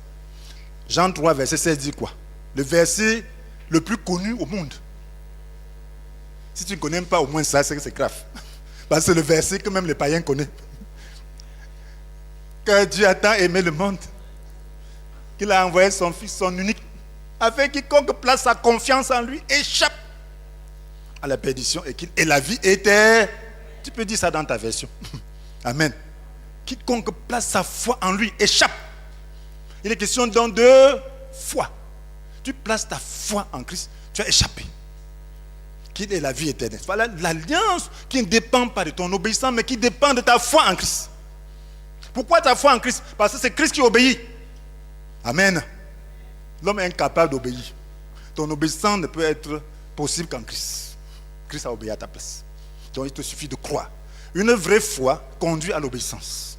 Jean 3, verset 16 dit quoi? Le verset le plus connu au monde. Si tu ne connais pas au moins ça, c'est que c'est grave. Parce que c'est le verset que même les païens connaissent. Que Dieu a tant aimé le monde qu'il a envoyé son Fils, son unique, afin que quiconque place sa confiance en lui échappe à la perdition et qu'il ait la vie éternelle. Tu peux dire ça dans ta version. Amen. Quiconque place sa foi en lui échappe. Il est question donc de foi. Tu places ta foi en Christ, tu as échappé. Qu'il ait la vie éternelle. Voilà l'alliance qui ne dépend pas de ton obéissance, mais qui dépend de ta foi en Christ. Pourquoi ta foi en Christ? Parce que c'est Christ qui obéit. Amen. L'homme est incapable d'obéir. Ton obéissance ne peut être possible qu'en Christ. Christ a obéi à ta place. Donc il te suffit de croire. Une vraie foi conduit à l'obéissance.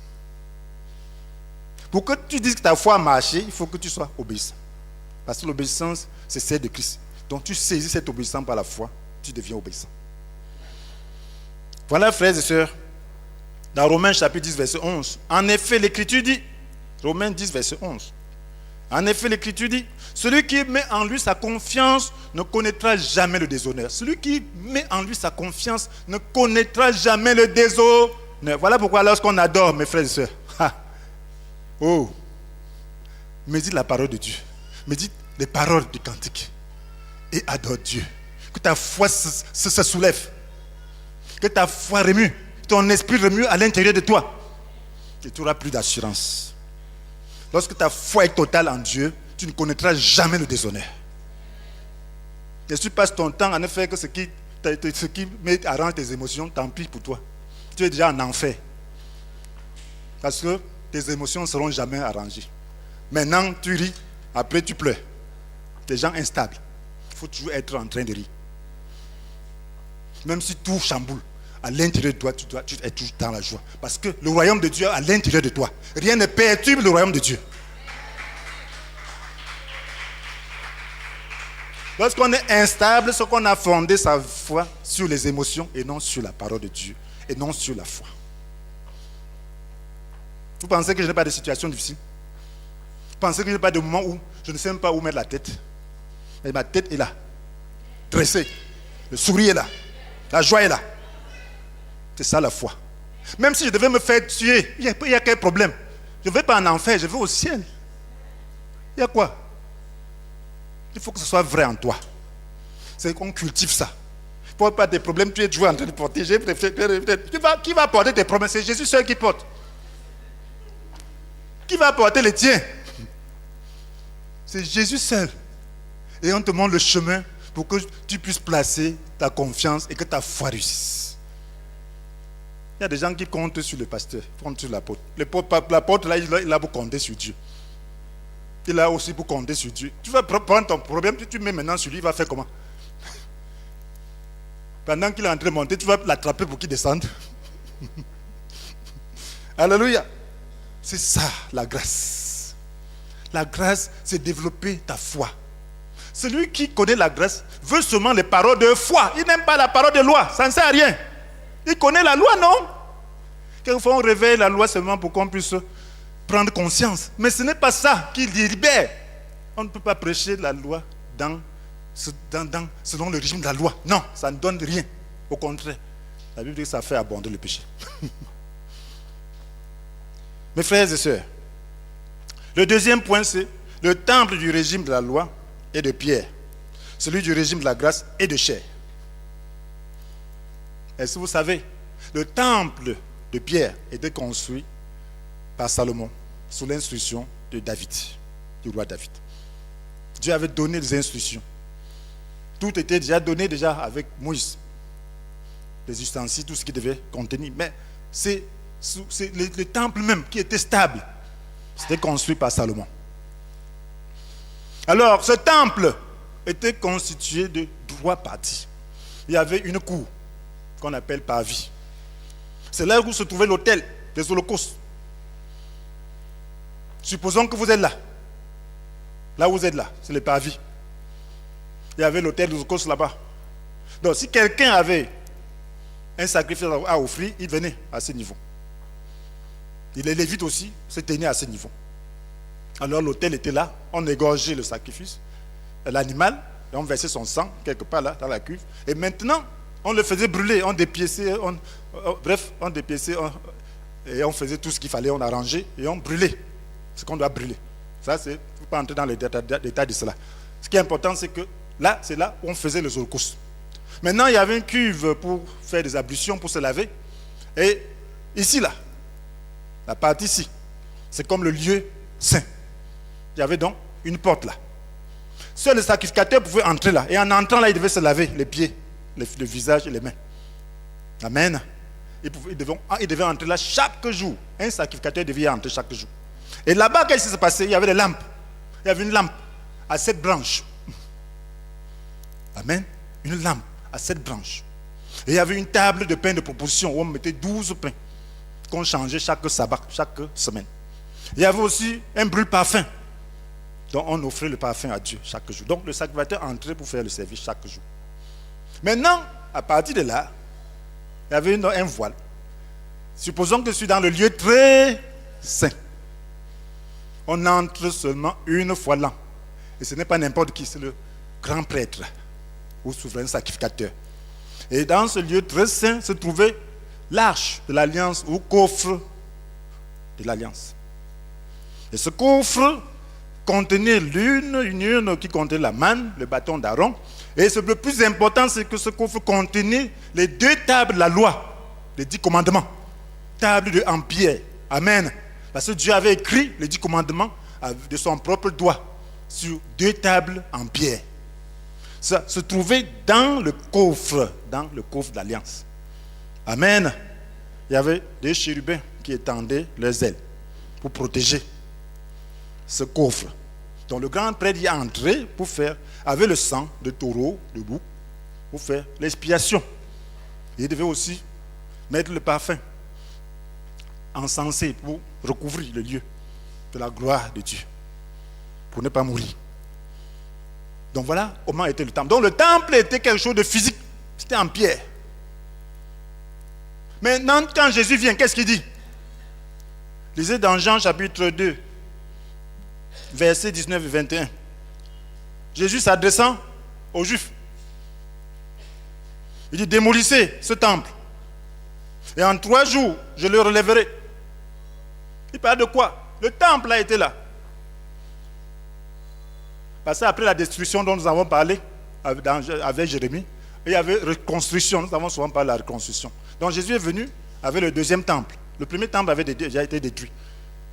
Pour que tu dises que ta foi a marché, il faut que tu sois obéissant. Parce que l'obéissance, c'est celle de Christ. Donc tu saisis cette obéissance par la foi, tu deviens obéissant. Voilà, frères et sœurs, dans Romains chapitre 10, verset 11. En effet, l'Écriture dit, Romains 10, verset 11. En effet, l'Écriture dit, celui qui met en lui sa confiance ne connaîtra jamais le déshonneur. Celui qui met en lui sa confiance ne connaîtra jamais le déshonneur. Voilà pourquoi lorsqu'on adore, mes frères et sœurs, médite la parole de Dieu. Médite les paroles du cantique. Et adore Dieu. Que ta foi se soulève. Que ta foi remue. Ton esprit remue à l'intérieur de toi. Et tu n'auras plus d'assurance. Lorsque ta foi est totale en Dieu, tu ne connaîtras jamais le déshonneur. Et si tu passes ton temps à ne faire que ce qui arrange tes émotions, tant pis pour toi. Tu es déjà en enfer. Parce que tes émotions ne seront jamais arrangées. Maintenant, tu ris, après tu pleures. Des gens instables. Il faut toujours être en train de rire. Même si tout chamboule, à l'intérieur de toi, tu es toujours dans la joie. Parce que le royaume de Dieu est à l'intérieur de toi. Rien ne perturbe le royaume de Dieu. Lorsqu'on est instable, c'est qu'on a fondé sa foi sur les émotions et non sur la parole de Dieu et non sur la foi. Vous pensez que je n'ai pas de situation difficile? Vous pensez que je n'ai pas de moment où je ne sais même pas où mettre la tête? Et ma tête est là, dressée. Le sourire est là. La joie est là. C'est ça la foi. Même si je devais me faire tuer, il y a quel problème? Je ne vais pas en enfer, je vais au ciel. Il y a quoi? Il faut que ce soit vrai en toi. C'est qu'on cultive ça. Il ne faut pas des problèmes, tu es toujours en train de porter. Qui va porter tes problèmes? C'est Jésus seul qui porte. Qui va porter les tiens? C'est Jésus seul. Et on te montre le chemin pour que tu puisses placer ta confiance et que ta foi réussisse. Il y a des gens qui comptent sur le pasteur, comptent sur l'apôtre. L'apôtre, là, il a beau compter sur Dieu. Il est là aussi pour compter sur Dieu. Tu vas prendre ton problème, tu mets maintenant sur lui, il va faire comment? Pendant qu'il est en train de monter, tu vas l'attraper pour qu'il descende. Alléluia. C'est ça la grâce. La grâce, c'est développer ta foi. Celui qui connaît la grâce veut seulement les paroles de foi. Il n'aime pas la parole de loi. Ça ne sert à rien. Il connaît la loi, non? Quelquefois, on réveille la loi seulement pour qu'on puisse prendre conscience. Mais ce n'est pas ça qui libère. On ne peut pas prêcher la loi selon le régime de la loi. Non, ça ne donne rien. Au contraire, la Bible dit que ça fait abonder le péché. Mes frères et sœurs, le deuxième point, c'est le temple du régime de la loi et de pierre. Celui du régime de la grâce et de chair. Est-ce que vous savez, le temple de Pierre était construit par Salomon sous l'instruction de David, du roi David. Dieu avait donné des instructions. Tout était déjà donné avec Moïse. Les ustensiles, tout ce qu'il devait contenir. Mais c'est le temple même qui était stable. C'était construit par Salomon. Alors, ce temple était constitué de 3 parties. Il y avait une cour qu'on appelle parvis. C'est là où se trouvait l'autel des holocaustes. Supposons que vous êtes là. Là où vous êtes là, c'est le parvis. Il y avait l'autel des holocaustes là-bas. Donc, si quelqu'un avait un sacrifice à offrir, il venait à ce niveau. Les Lévites aussi se tenaient à ce niveau. Alors l'autel était là, on égorgeait le sacrifice, l'animal, et on versait son sang quelque part là, dans la cuve. Et maintenant, on le faisait brûler, on dépiéçait, on dépiéçait, et on faisait tout ce qu'il fallait, on arrangeait, et on brûlait ce qu'on doit brûler. Ça, c'est, il ne faut pas entrer dans les détails de cela. Ce qui est important, c'est que là, c'est là où on faisait les holocaustes. Maintenant, il y avait une cuve pour faire des ablutions, pour se laver. Et ici, là, la partie ici, c'est comme le lieu saint. Il y avait donc une porte là. Seul le sacrificateur pouvait entrer là. Et en entrant là, il devait se laver les pieds, le visage et les mains. Amen. Il devait entrer là chaque jour. Un sacrificateur devait y entrer chaque jour. Et là-bas, qu'est-ce qui s'est passé? Il y avait des lampes. Il y avait une lampe à 7 branches. Amen. Une lampe à 7 branches. Et il y avait une table de pain de proposition où on mettait 12 pains qu'on changeait chaque sabbat, chaque semaine. Il y avait aussi un brûle-parfum. Donc on offrait le parfum à Dieu chaque jour. Donc le sacrificateur entrait pour faire le service chaque jour. Maintenant, à partir de là, il y avait un voile. Supposons que je suis dans le lieu très saint. On entre seulement une fois l'an. Et ce n'est pas n'importe qui, c'est le grand prêtre ou souverain sacrificateur. Et dans ce lieu très saint se trouvait l'arche de l'alliance ou coffre de l'alliance. Et ce coffre contenait une urne qui contenait la manne, le bâton d'Aaron. Et le plus important, c'est que ce coffre contenait les 2 tables de la loi, les 10 commandements. Tables en pierre. Amen. Parce que Dieu avait écrit les 10 commandements de son propre doigt sur 2 tables en pierre. Ça se trouvait dans le coffre d'alliance. Amen. Il y avait des chérubins qui étendaient leurs ailes pour protéger ce coffre. Donc le grand prêtre y est entré pour faire, avec le sang de taureau, de bouc, pour faire l'expiation. Il devait aussi mettre le parfum encensé pour recouvrir le lieu de la gloire de Dieu, pour ne pas mourir. Donc voilà comment était le temple. Donc le temple était quelque chose de physique, c'était en pierre. Maintenant, quand Jésus vient, qu'est-ce qu'il dit? Lisez dans Jean chapitre 2, versets 19 et 21. Jésus s'adressant aux Juifs. Il dit, démolissez ce temple. Et en 3 jours, je le relèverai. Il parle de quoi? Le temple a été là. Parce qu'après la destruction dont nous avons parlé avec Jérémie, il y avait reconstruction. Nous avons souvent parlé de la reconstruction. Donc Jésus est venu avec le 2e temple. Le premier temple avait déjà été détruit.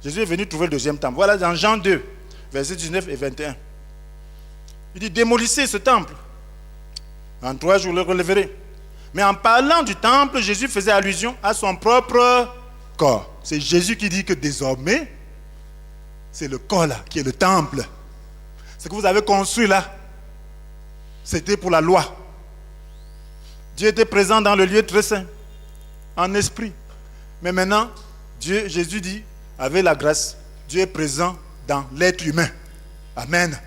Jésus est venu trouver le 2e temple. Voilà dans Jean 2, versets 19 et 21. Il dit, démolissez ce temple. En 3 jours, je le relèverai. Mais en parlant du temple, Jésus faisait allusion à son propre corps. C'est Jésus qui dit que désormais, c'est le corps là, qui est le temple. Ce que vous avez construit là, c'était pour la loi. Dieu était présent dans le lieu très saint, en esprit. Mais maintenant, Jésus dit, avec la grâce, Dieu est présent dans l'être humain. Amen.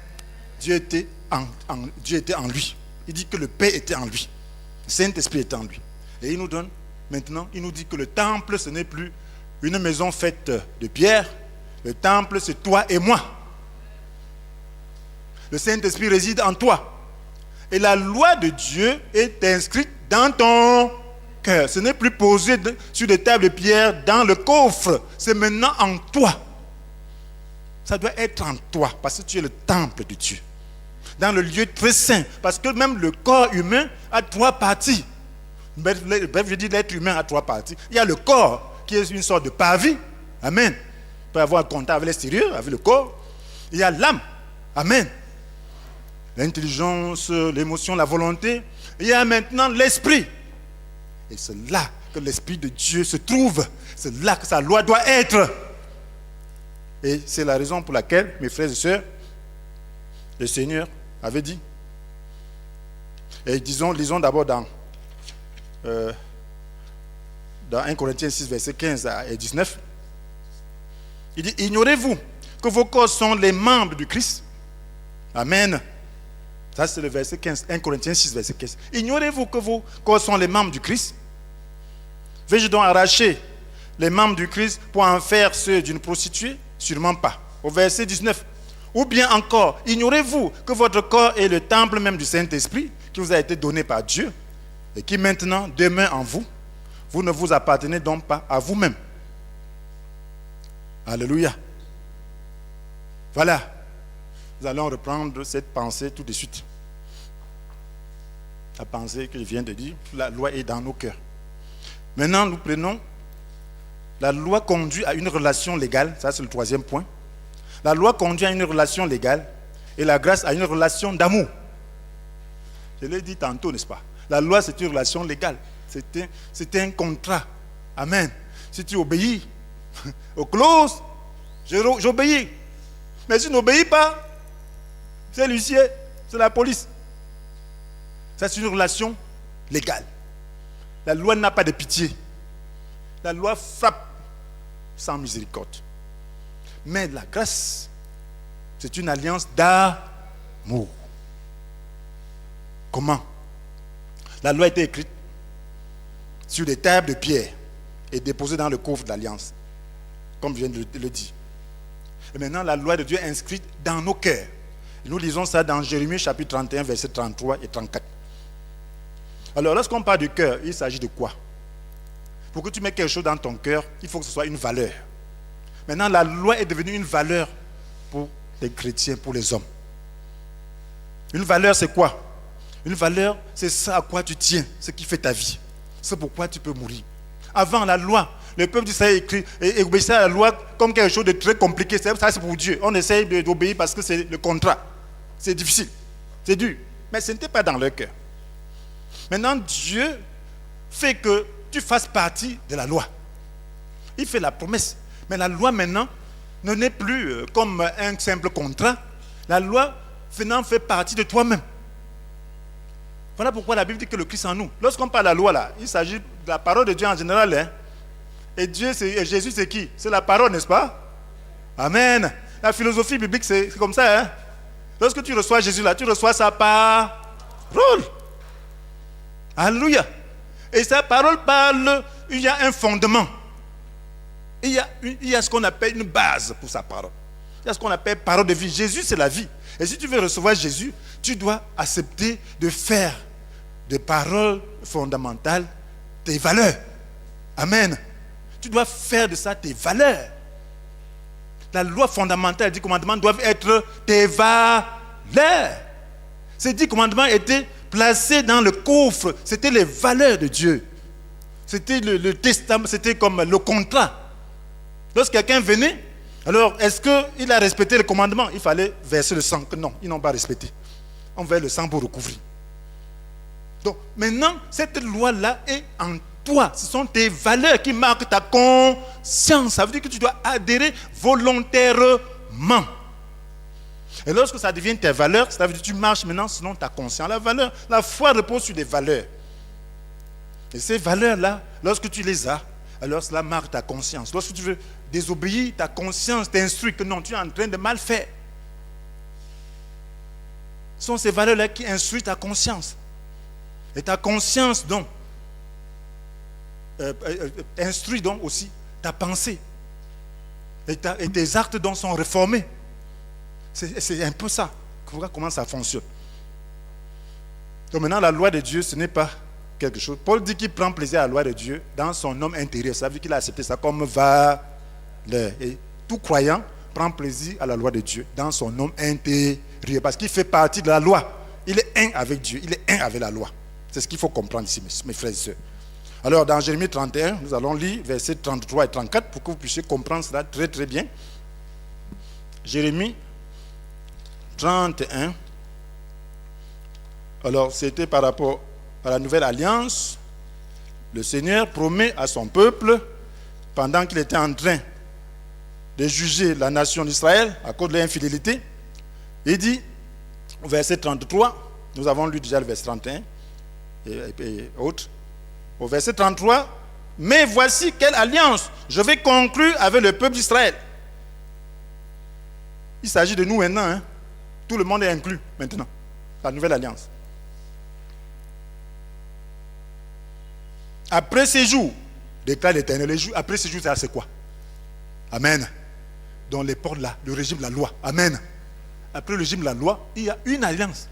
Dieu était en lui. Il dit que le Père était en lui. Le Saint-Esprit était en lui. Et il nous donne, maintenant, il nous dit que le temple, ce n'est plus une maison faite de pierre. Le temple, c'est toi et moi. Le Saint-Esprit réside en toi. Et la loi de Dieu est inscrite dans ton cœur. Ce n'est plus posé sur des tables de pierre dans le coffre. C'est maintenant en toi. Ça doit être en toi, parce que tu es le temple de Dieu. Dans le lieu très saint, parce que même le corps humain a 3 parties. Bref, je dis l'être humain a 3 parties. Il y a le corps, qui est une sorte de parvis. Amen. On peut avoir un contact avec l'extérieur, avec le corps. Il y a l'âme. Amen. L'intelligence, l'émotion, la volonté. Il y a maintenant l'esprit. Et c'est là que l'esprit de Dieu se trouve. C'est là que sa loi doit être. Et c'est la raison pour laquelle, mes frères et sœurs, le Seigneur avait dit, et lisons d'abord dans 1 Corinthiens 6, versets 15 et 19, il dit, ignorez-vous que vos corps sont les membres du Christ? Amen. Ça c'est le verset 15, 1 Corinthiens 6, verset 15. Ignorez-vous que vos corps sont les membres du Christ? Vais-je donc arracher les membres du Christ pour en faire ceux d'une prostituée? Sûrement pas. Au verset 19. Ou bien encore, ignorez-vous que votre corps est le temple même du Saint-Esprit qui vous a été donné par Dieu et qui maintenant demeure en vous? Vous ne vous appartenez donc pas à vous-même. Alléluia. Voilà. Nous allons reprendre cette pensée tout de suite. La pensée que je viens de dire, la loi est dans nos cœurs. Maintenant, nous prenons la loi conduit à une relation légale, ça c'est le 3e point. La loi conduit à une relation légale et la grâce à une relation d'amour. Je l'ai dit tantôt, n'est-ce pas? La loi c'est une relation légale, c'est un contrat. Amen. Si tu obéis aux clauses, j'obéis. Mais si tu n'obéis pas, c'est l'huissier, c'est la police. Ça c'est une relation légale. La loi n'a pas de pitié. La loi frappe sans miséricorde. Mais la grâce, c'est une alliance d'amour. Comment? La loi a été écrite sur des tables de pierre et déposée dans le coffre de l'alliance, comme je viens de le dire. Et maintenant, la loi de Dieu est inscrite dans nos cœurs. Et nous lisons ça dans Jérémie chapitre 31, versets 33 et 34. Alors, lorsqu'on parle du cœur, il s'agit de quoi? Pour que tu mettes quelque chose dans ton cœur, il faut que ce soit une valeur. Maintenant, la loi est devenue une valeur pour les chrétiens, pour les hommes. Une valeur, c'est quoi? Une valeur, c'est ça à quoi tu tiens, ce qui fait ta vie. C'est pourquoi tu peux mourir. Avant, la loi, le peuple d'Israël obéissait à la loi comme quelque chose de très compliqué. Ça, c'est pour Dieu. On essaye d'obéir parce que c'est le contrat. C'est difficile, c'est dur. Mais ce n'était pas dans leur cœur. Maintenant, Dieu fait que tu fasses partie de la loi. Il fait la promesse. Mais la loi maintenant ne n'est plus comme un simple contrat. La loi maintenant fait partie de toi-même. Voilà pourquoi la Bible dit que le Christ en nous. Lorsqu'on parle de la loi là, il s'agit de la parole de Dieu en général. Hein? Et Jésus c'est qui? C'est la parole, n'est-ce pas? Amen. La philosophie biblique c'est comme ça. Hein? Lorsque tu reçois Jésus là, tu reçois sa parole. Alléluia. Et sa parole parle, il y a un fondement. Il y a ce qu'on appelle une base pour sa parole. Il y a ce qu'on appelle parole de vie. Jésus, c'est la vie. Et si tu veux recevoir Jésus, tu dois accepter de faire des paroles fondamentales tes valeurs. Amen. Tu dois faire de ça tes valeurs. La loi fondamentale, 10 commandements doivent être tes valeurs. Ces 10 commandements étaient placés dans le coffre. C'était les valeurs de Dieu. C'était le testament, c'était comme le contrat. Lorsque quelqu'un venait, alors est-ce qu'il a respecté le commandement? Il fallait verser le sang. Non, ils n'ont pas respecté. On verse le sang pour recouvrir. Donc maintenant, cette loi-là est en toi. Ce sont tes valeurs qui marquent ta conscience. Ça veut dire que tu dois adhérer volontairement comment. Et lorsque ça devient tes valeurs, ça veut dire que tu marches maintenant selon ta conscience. La foi repose sur des valeurs. Et ces valeurs-là, lorsque tu les as, alors cela marque ta conscience. Lorsque tu veux désobéir, ta conscience t'instruit que non, tu es en train de mal faire. Ce sont ces valeurs-là qui instruisent ta conscience. Et ta conscience, donc, instruit donc aussi ta pensée. Et tes actes, donc, sont réformés. C'est un peu ça. Voilà comment ça fonctionne. Donc maintenant, la loi de Dieu, ce n'est pas quelque chose. Paul dit qu'il prend plaisir à la loi de Dieu dans son homme intérieur. Ça veut dire qu'il a accepté ça comme valeur. Et tout croyant prend plaisir à la loi de Dieu dans son homme intérieur. Parce qu'il fait partie de la loi. Il est un avec Dieu. Il est un avec la loi. C'est ce qu'il faut comprendre ici, mes frères et sœurs. Alors, dans Jérémie 31, nous allons lire versets 33 et 34 pour que vous puissiez comprendre cela très très bien. Jérémie 31. Alors, c'était par rapport à la nouvelle alliance. Le Seigneur promet à son peuple, pendant qu'il était en train de juger la nation d'Israël à cause de l'infidélité, il dit, au verset 33, nous avons lu déjà le verset 31 et autres, au verset 33, mais voici quelle alliance je vais conclure avec le peuple d'Israël. Il s'agit de nous maintenant, hein. Tout le monde est inclus maintenant, la nouvelle alliance. Après ces jours, déclare l'Éternel, après ces jours, c'est quoi? Amen. Dans les portes là, le régime de la loi. Amen. Après le régime de la loi, il y a une alliance.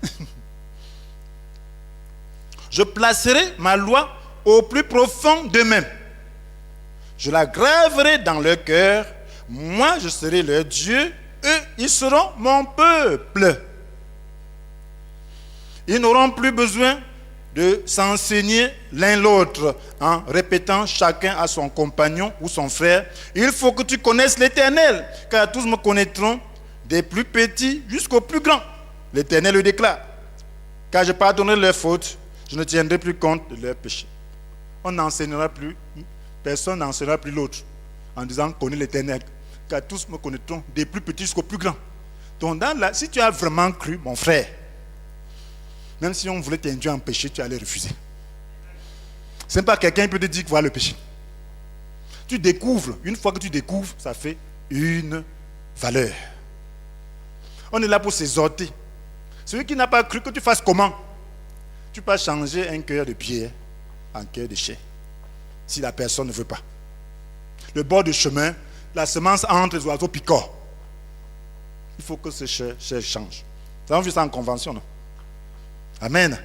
Je placerai ma loi au plus profond d'eux-mêmes. Je la graverai dans leur cœur. Moi, je serai leur Dieu. Eux, ils seront mon peuple. Ils n'auront plus besoin de s'enseigner l'un l'autre en répétant chacun à son compagnon ou son frère. Il faut que tu connaisses l'Éternel, car tous me connaîtront, des plus petits jusqu'aux plus grands. L'Éternel le déclare. Car je pardonnerai leurs fautes, je ne tiendrai plus compte de leurs péchés. On n'enseignera plus, personne n'enseignera plus l'autre en disant connais l'Éternel, car tous me connaîtront, des plus petits jusqu'aux plus grands. Donc si tu as vraiment cru, mon frère, même si on voulait t'induire en péché, tu allais refuser. Ce n'est pas quelqu'un qui peut te dire que voilà le péché. Tu découvres, une fois que tu découvres, ça fait une valeur. On est là pour s'exhorter. Celui qui n'a pas cru, que tu fasses comment? Tu peux changer un cœur de pierre en cœur de chair, si la personne ne veut pas. Le bord de chemin, la semence entre les oiseaux picorent. Il faut que ce chair change. Vous avez vu ça en convention, non? Amen.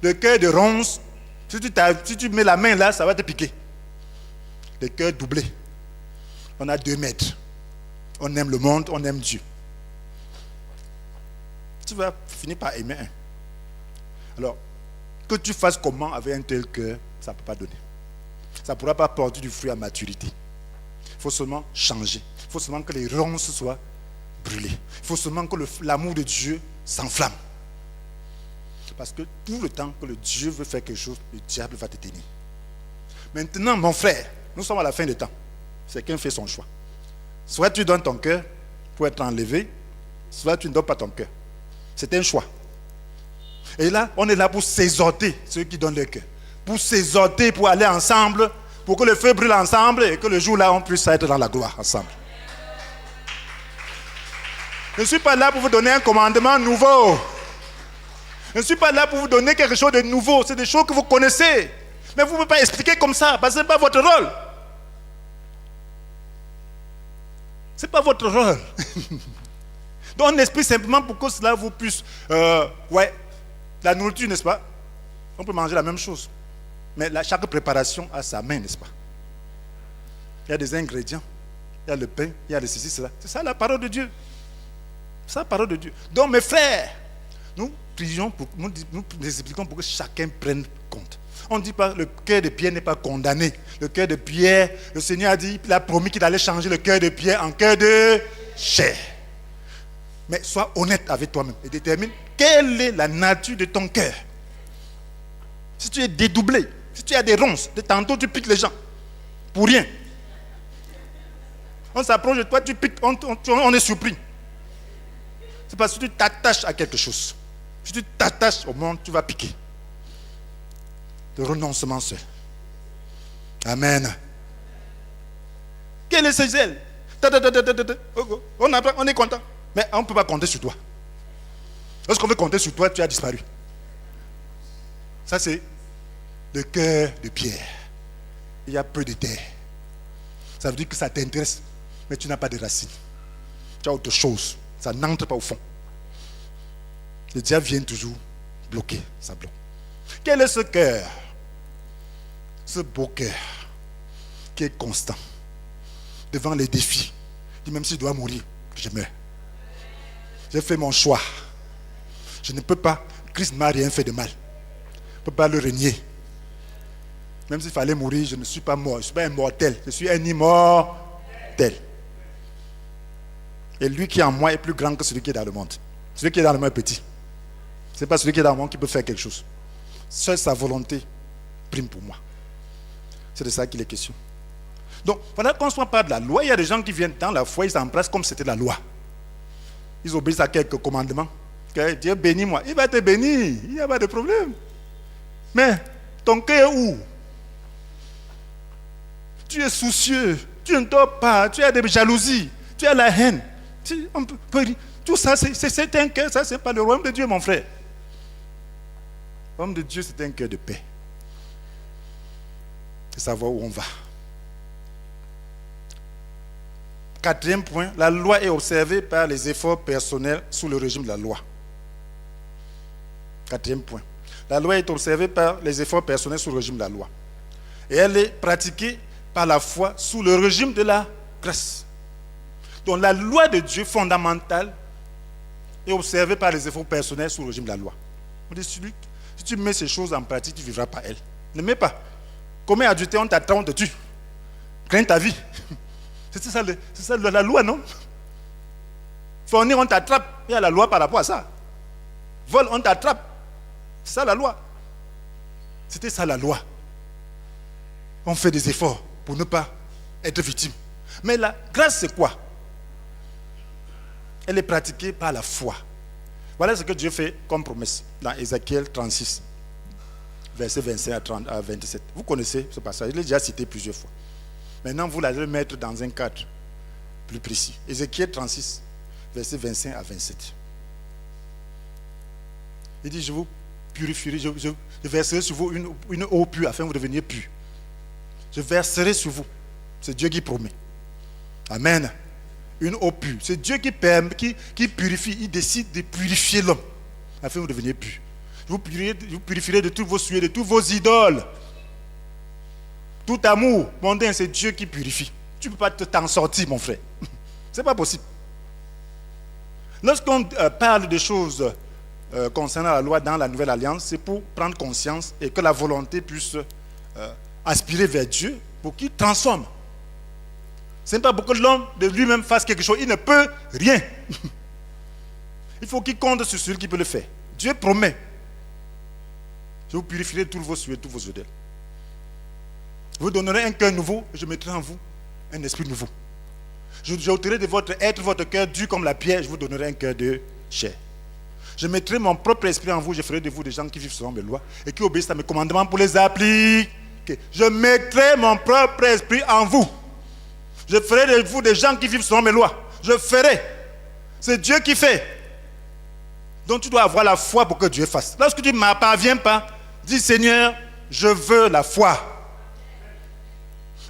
Le cœur de ronce, si tu mets la main là, ça va te piquer. Le cœur doublé. On a 2 mètres. On aime le monde, on aime Dieu. Tu vas finir par aimer un. Alors, que tu fasses comment avec un tel cœur, ça ne peut pas donner. Ça ne pourra pas porter du fruit à maturité. Il faut seulement changer. Il faut seulement que les ronces soient brûlées. Il faut seulement que l'amour de Dieu s'enflamme. Parce que tout le temps que le Dieu veut faire quelque chose, le diable va te tenir. Maintenant, mon frère, nous sommes à la fin des temps. Chacun fait son choix. Soit tu donnes ton cœur pour être enlevé, soit tu ne donnes pas ton cœur. C'est un choix. Et là, on est là pour s'exhorter, ceux qui donnent leur cœur. Pour s'exhorter, pour aller ensemble, pour que le feu brûle ensemble et que le jour là, on puisse être dans la gloire ensemble. Je ne suis pas là pour vous donner un commandement nouveau. Je ne suis pas là pour vous donner quelque chose de nouveau. C'est des choses que vous connaissez. Mais vous ne pouvez pas expliquer comme ça, parce que ce n'est pas votre rôle. Ce n'est pas votre rôle. Donc on explique simplement pour que cela vous puisse... la nourriture, n'est-ce pas? On peut manger la même chose. Mais chaque préparation a sa main, n'est-ce pas? Il y a des ingrédients. Il y a le pain, il y a le ceci, cela. C'est ça la parole de Dieu. C'est la parole de Dieu. Donc mes frères, nous prions, nous expliquons pour que chacun prenne compte. On ne dit pas le cœur de pierre n'est pas condamné. Le cœur de pierre, le Seigneur a dit, il a promis qu'il allait changer le cœur de pierre en cœur de chair. Mais sois honnête avec toi-même et détermine quelle est la nature de ton cœur. Si tu es dédoublé, si tu as des ronces, de tantôt tu piques les gens, pour rien. On s'approche de toi, tu piques, on est surpris. C'est parce que tu t'attaches à quelque chose. Si tu t'attaches au monde, tu vas piquer. Le renoncement seul. Amen. Quel est ce zèle? On est content. Mais on ne peut pas compter sur toi. Lorsqu'on veut compter sur toi, tu as disparu. Ça, c'est le cœur de pierre. Il y a peu de terre. Ça veut dire que ça t'intéresse, mais tu n'as pas de racines. Tu as autre chose. Ça n'entre pas au fond. Le diable vient toujours bloquer. Ça bloque. Quel est ce cœur? Ce beau cœur qui est constant devant les défis. Il dit, même si je dois mourir, je meurs. J'ai fait mon choix. Je ne peux pas. Christ ne m'a rien fait de mal. Je ne peux pas le renier. Même s'il fallait mourir, je ne suis pas mort. Je ne suis pas immortel. Je suis un immortel. Et lui qui est en moi est plus grand que celui qui est dans le monde. Celui qui est dans le monde est petit. Ce n'est pas celui qui est dans le monde qui peut faire quelque chose. Seule sa volonté prime pour moi. C'est de ça qu'il est question. Donc, pendant qu'on ne soit pas de la loi, il y a des gens qui viennent dans la foi, ils s'embrassent comme si c'était la loi. Ils obéissent à quelques commandements. Que Dieu bénit moi. Il va te bénir. Il n'y a pas de problème. Mais ton cœur est où? Tu es soucieux. Tu ne dors pas. Tu as des jalousies. Tu as la haine. Tout ça, c'est un cœur. Ça, c'est pas le royaume de Dieu, mon frère. Le royaume de Dieu, c'est un cœur de paix. De savoir où on va. Quatrième point, la loi est observée par les efforts personnels sous le régime de la loi. Quatrième point. La loi est observée par les efforts personnels sous le régime de la loi. Et elle est pratiquée par la foi sous le régime de la grâce. Donc la loi de Dieu fondamentale est observée par les efforts personnels sous le régime de la loi. On dit, si tu mets ces choses en pratique, tu ne vivras pas elle. Ne mets pas. Commets adultère, on t'attend, on te tue. Crains ta vie. C'est ça la loi, non? Fournir, on t'attrape. Il y a la loi par rapport à ça. Vol, on t'attrape. C'est ça la loi. C'était ça la loi. On fait des efforts pour ne pas être victime. Mais la grâce, c'est quoi? Elle est pratiquée par la foi. Voilà ce que Dieu fait comme promesse dans Ézéchiel 36, versets 25 à 27. Vous connaissez ce passage, je l'ai déjà cité plusieurs fois. Maintenant, vous l'allez mettre dans un cadre plus précis. Ézéchiel 36, versets 25 à 27. Il dit, je vous purifierai, je verserai sur vous une eau pure afin que vous deveniez purs. Je verserai sur vous. C'est Dieu qui promet. Amen. Une eau pure. C'est Dieu qui purifie. Il décide de purifier l'homme afin que vous deveniez purs. Vous purifierez de tous vos souhaits, de tous vos idoles. Tout amour mondain, c'est Dieu qui purifie. Tu ne peux pas t'en sortir, mon frère. Ce n'est pas possible. Lorsqu'on parle de choses concernant la loi dans la nouvelle alliance, c'est pour prendre conscience et que la volonté puisse aspirer vers Dieu pour qu'il transforme. Ce n'est pas pour que l'homme de lui-même fasse quelque chose. Il ne peut rien. Il faut qu'il compte sur celui qui peut le faire. Dieu promet. Je vous purifierai de tous vos souhaits, tous vos idoles. Je vous donnerai un cœur nouveau et je mettrai en vous un esprit nouveau. Je ôterai de votre être, votre cœur dur comme la pierre, je vous donnerai un cœur de chair. Je mettrai mon propre esprit en vous, je ferai de vous des gens qui vivent selon mes lois et qui obéissent à mes commandements pour les appliquer. Je mettrai mon propre esprit en vous. Je ferai de vous des gens qui vivent selon mes lois. Je ferai. C'est Dieu qui fait. Donc tu dois avoir la foi pour que Dieu fasse. Lorsque tu ne m'apparviens pas, dis Seigneur, je veux la foi.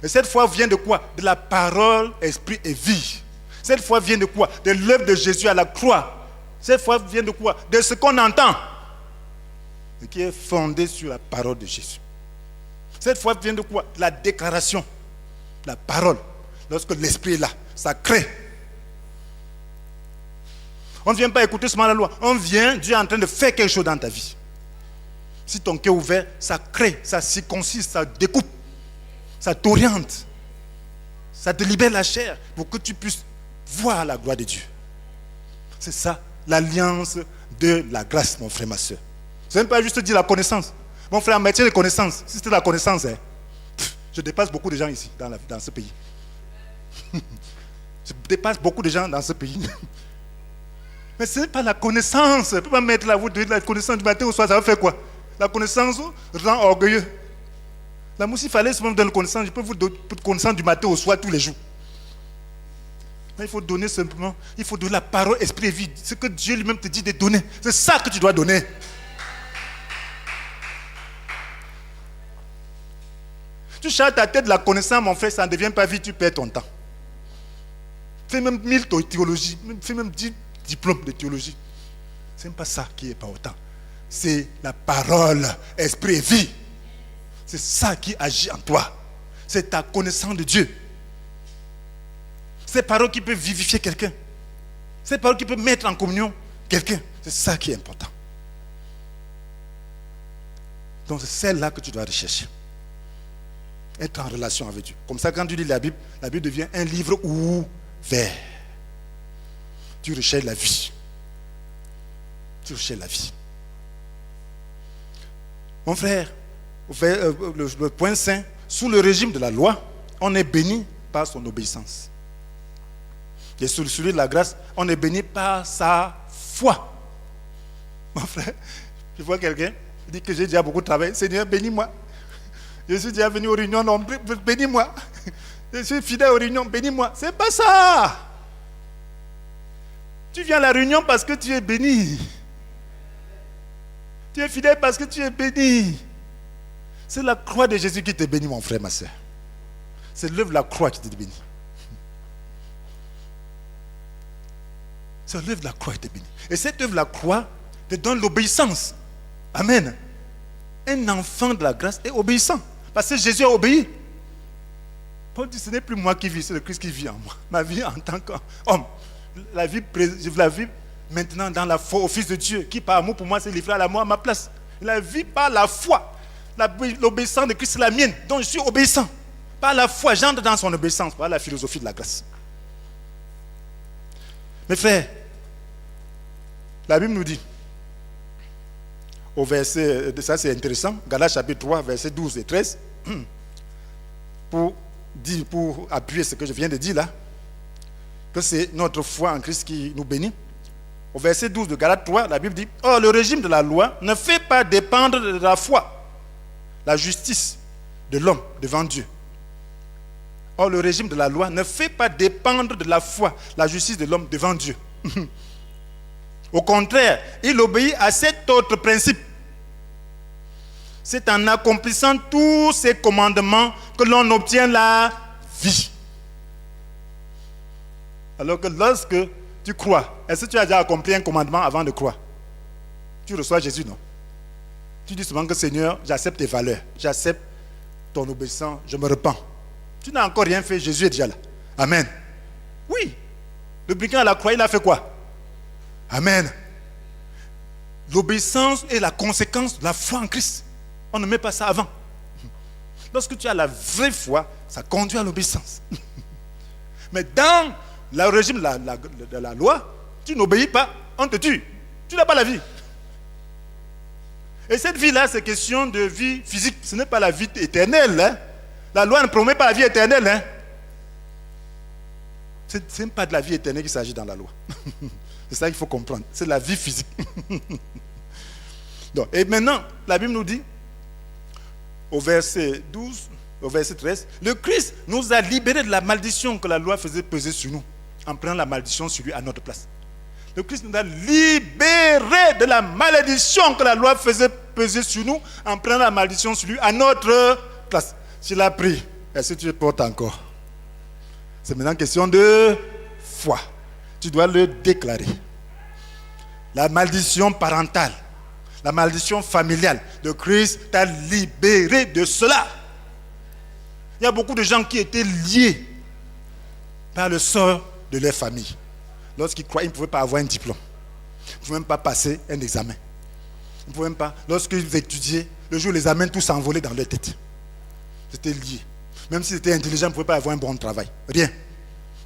Et cette foi vient de quoi? De la parole, esprit et vie. Cette foi vient de quoi? De l'œuvre de Jésus à la croix. Cette foi vient de quoi? De ce qu'on entend. Et qui est fondé sur la parole de Jésus. Cette foi vient de quoi? De la déclaration. La parole. Lorsque l'esprit est là, ça crée. On ne vient pas écouter seulement la loi. On vient, Dieu est en train de faire quelque chose dans ta vie. Si ton cœur est ouvert, ça crée, ça circoncise, ça découpe. Ça t'oriente. Ça te libère la chair pour que tu puisses voir la gloire de Dieu. C'est ça, l'alliance de la grâce, mon frère, ma soeur. Ce n'est pas juste dire la connaissance. Mon frère, en matière de connaissance, si c'était la connaissance, je dépasse beaucoup de gens ici, dans ce pays. Je dépasse beaucoup de gens dans ce pays. Mais ce n'est pas la connaissance. Je ne peux pas mettre la connaissance du matin au soir, ça va faire quoi? La connaissance rend orgueilleux. La mousse, il fallait seulement me donner connaissance. Je peux vous donner connaissance du matin au soir tous les jours. Mais il faut donner simplement, il faut donner la parole, esprit et vie. Ce que Dieu lui-même te dit de donner. C'est ça que tu dois donner. Tu charges ta tête de la connaissance, mon frère, ça ne devient pas vie, tu perds ton temps. Fais même 1000 théologies, fais même 10 diplômes de théologie. Ce n'est pas ça qui est important. C'est la parole, esprit et vie. C'est ça qui agit en toi. C'est ta connaissance de Dieu. C'est parole qui peut vivifier quelqu'un. C'est parole qui peut mettre en communion quelqu'un. C'est ça qui est important. Donc c'est celle-là que tu dois rechercher. Être en relation avec Dieu. Comme ça, quand tu lis la Bible devient un livre ouvert. Tu recherches la vie. Tu recherches la vie. Mon frère, le point 5, sous le régime de la loi, on est béni par son obéissance. Et sous celui de la grâce, on est béni par sa foi. Mon frère, je vois quelqu'un qui dit que j'ai déjà beaucoup travaillé. Seigneur, bénis-moi. Je suis déjà venu aux réunions, non, bénis-moi. Je suis fidèle aux réunions, bénis-moi. C'est pas ça. Tu viens à la réunion parce que tu es béni. Tu es fidèle parce que tu es béni. C'est la croix de Jésus qui te bénit, mon frère, ma soeur. C'est l'œuvre de la croix qui te bénit. C'est l'œuvre de la croix qui te bénit. Et cette œuvre de la croix te donne l'obéissance. Amen. Un enfant de la grâce est obéissant. Parce que Jésus a obéi. Paul dit, ce n'est plus moi qui vis, c'est le Christ qui vit en moi. Ma vie en tant qu'homme. Je la vis maintenant dans la foi au Fils de Dieu, qui par amour pour moi s'est livré à la mort à ma place. La vie par la foi. L'obéissance de Christ, c'est la mienne. Donc je suis obéissant. Par la foi, j'entre dans son obéissance, par la philosophie de la grâce. Mes frères, la Bible nous dit, au verset, ça c'est intéressant, Galates chapitre 3, versets 12 et 13, pour appuyer ce que je viens de dire là, que c'est notre foi en Christ qui nous bénit. Au verset 12 de Galates 3, la Bible dit, « Or, le régime de la loi ne fait pas dépendre de la foi, la justice de l'homme devant Dieu. » Or, le régime de la loi ne fait pas dépendre de la foi, la justice de l'homme devant Dieu. Au contraire, il obéit à cet autre principe. C'est en accomplissant tous ces commandements que l'on obtient la vie. Alors que lorsque tu crois, est-ce que tu as déjà accompli un commandement avant de croire? Tu reçois Jésus, non? Tu dis souvent que Seigneur, j'accepte tes valeurs, j'accepte ton obéissance, je me repens. Tu n'as encore rien fait, Jésus est déjà là. Amen. Oui. Le brigand à la croix, il a fait quoi? Amen. L'obéissance est la conséquence de la foi en Christ. On ne met pas ça avant. Lorsque tu as la vraie foi, ça conduit à l'obéissance. Mais dans le régime de la loi, tu n'obéis pas, on te tue. Tu n'as pas la vie. Et cette vie-là, c'est question de vie physique. Ce n'est pas la vie éternelle. Hein? La loi ne promet pas la vie éternelle. Hein? Ce n'est pas de la vie éternelle qu'il s'agit dans la loi. C'est ça qu'il faut comprendre. C'est la vie physique. Donc, et maintenant, la Bible nous dit, au verset 12, au verset 13, le Christ nous a libérés de la malédiction que la loi faisait peser sur nous, en prenant la malédiction sur lui à notre place. Le Christ nous a libérés de la malédiction que la loi faisait peser sur nous, en prenant la malédiction sur lui à notre place. S'il a pris, est-ce que tu le portes encore? C'est maintenant une question de foi. Tu dois le déclarer. La malédiction parentale, la malédiction familiale, le Christ t'a libéré de cela. Il y a beaucoup de gens qui étaient liés par le sort de leur famille. Lorsqu'ils croyaient, ils ne pouvaient pas avoir un diplôme. Ils ne pouvaient même pas passer un examen. Ils ne pouvaient même pas, lorsqu'ils étudiaient, le jour où les examens, tout s'envolait dans leur tête. C'était lié. Même s'ils étaient intelligents, ils ne pouvaient pas avoir un bon travail. Rien.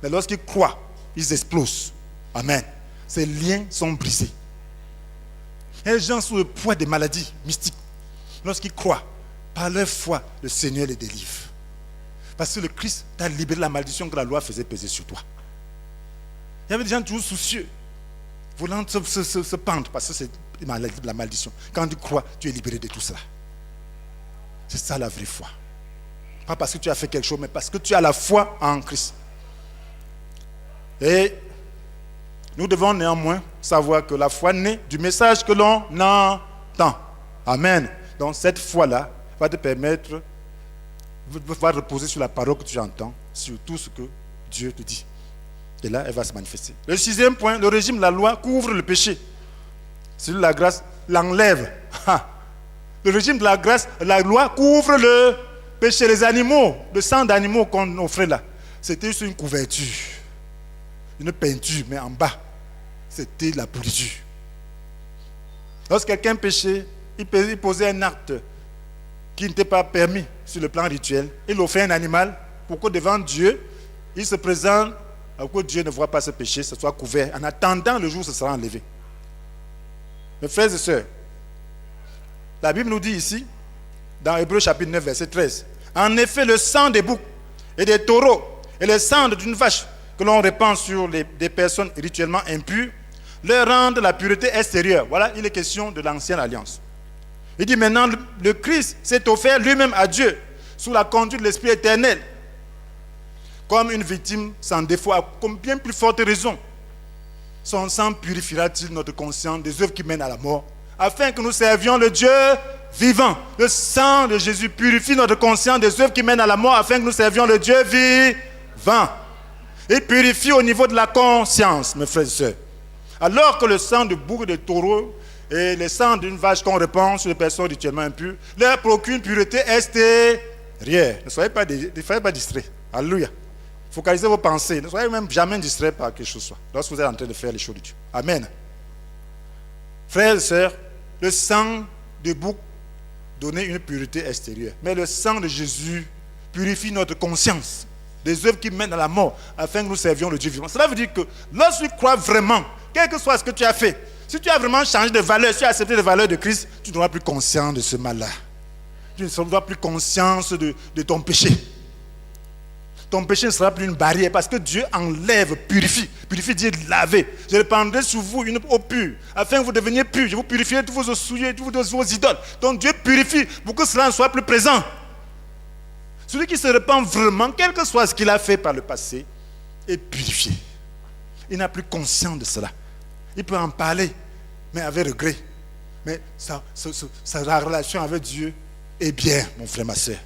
Mais lorsqu'ils croient, ils explosent. Amen. Ces liens sont brisés. Et les gens sous le poids des maladies mystiques, lorsqu'ils croient, par leur foi, le Seigneur les délivre. Parce que le Christ t'a libéré de la malédiction que la loi faisait peser sur toi. Il y avait des gens toujours soucieux, voulant se pendre, parce que c'est la malédiction. Quand tu crois, tu es libéré de tout cela. C'est ça la vraie foi. Pas parce que tu as fait quelque chose, mais parce que tu as la foi en Christ. Et nous devons néanmoins savoir que la foi naît du message que l'on entend. Amen. Donc cette foi-là va te permettre, va reposer sur la parole que tu entends, sur tout ce que Dieu te dit. Et là, elle va se manifester. Le 6e point, le régime de la loi couvre le péché. Celui de la grâce l'enlève. Le régime de la grâce, la loi couvre le péché. Les animaux, le sang d'animaux qu'on offrait là, c'était juste une couverture, une peinture, mais en bas, c'était la pourriture. Lorsque quelqu'un péchait, il posait un acte qui n'était pas permis sur le plan rituel. Il offrait un animal pour que devant Dieu, il se présente, pour que Dieu ne voit pas ce péché, ce soit couvert. En attendant le jour où ce sera enlevé. Mes frères et sœurs, la Bible nous dit ici, dans Hébreux chapitre 9, verset 13, en effet, le sang des boucs et des taureaux et le sang d'une vache que l'on répand sur des personnes rituellement impures, leur rendent la pureté extérieure. Voilà, il est question de l'ancienne alliance. Il dit maintenant, le Christ s'est offert lui-même à Dieu sous la conduite de l'Esprit éternel, comme une victime sans défaut, à bien plus forte raison. Son sang purifiera-t-il notre conscience des œuvres qui mènent à la mort, afin que nous servions le Dieu vivant. Le sang de Jésus purifie notre conscience des œuvres qui mènent à la mort, afin que nous servions le Dieu vivant. Il purifie au niveau de la conscience, mes frères et sœurs. Alors que le sang de bouc et de taureau et le sang d'une vache qu'on répand sur les personnes rituellement impures leur procure une pureté extérieure. Ne soyez pas distraits. Alléluia. Focalisez vos pensées. Ne soyez même jamais distraits par quelque chose lorsque vous êtes en train de faire les choses de Dieu. Amen. Frères et sœurs, le sang de bouc donnait une pureté extérieure. Mais le sang de Jésus purifie notre conscience des œuvres qui mènent à la mort, afin que nous servions le Dieu vivant. Cela veut dire que lorsque tu crois vraiment, quel que soit ce que tu as fait, si tu as vraiment changé de valeur, si tu as accepté les valeurs de Christ, tu ne seras plus conscient de ce mal-là. Tu ne seras plus conscience de ton péché. Ton péché ne sera plus une barrière parce que Dieu enlève, purifie. Purifie, dit laver. Je répandrai sur vous une eau pure, afin que vous deveniez purs. Je vous purifierai tous vos souillés, tous vos idoles. Donc Dieu purifie pour que cela ne soit plus présent. Celui qui se répand vraiment, quel que soit ce qu'il a fait par le passé, est purifié. Il n'a plus conscience de cela. Il peut en parler, mais avec regret. Mais sa relation avec Dieu est bien, mon frère, ma soeur.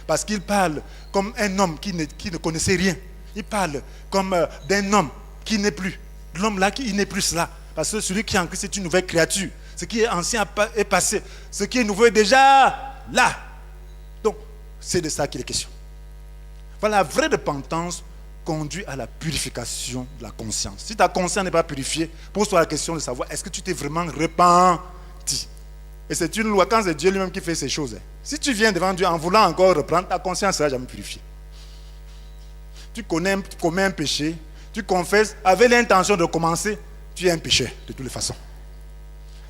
Parce qu'il parle comme un homme qui ne connaissait rien. Il parle comme d'un homme qui n'est plus. L'homme là, il n'est plus cela. Parce que celui qui est en Christ est une nouvelle créature. Ce qui est ancien est passé. Ce qui est nouveau est déjà là. Donc, c'est de ça qu'il est question. Voilà, la vraie repentance conduit à la purification de la conscience. Si ta conscience n'est pas purifiée, pose-toi la question de savoir est-ce que tu t'es vraiment repenti. Et c'est une loi, quand c'est Dieu lui-même qui fait ces choses. Si tu viens devant Dieu en voulant encore reprendre, ta conscience ne sera jamais purifiée. Tu commets un péché, tu confesses, avec l'intention de commencer, tu es un pécheur de toutes les façons.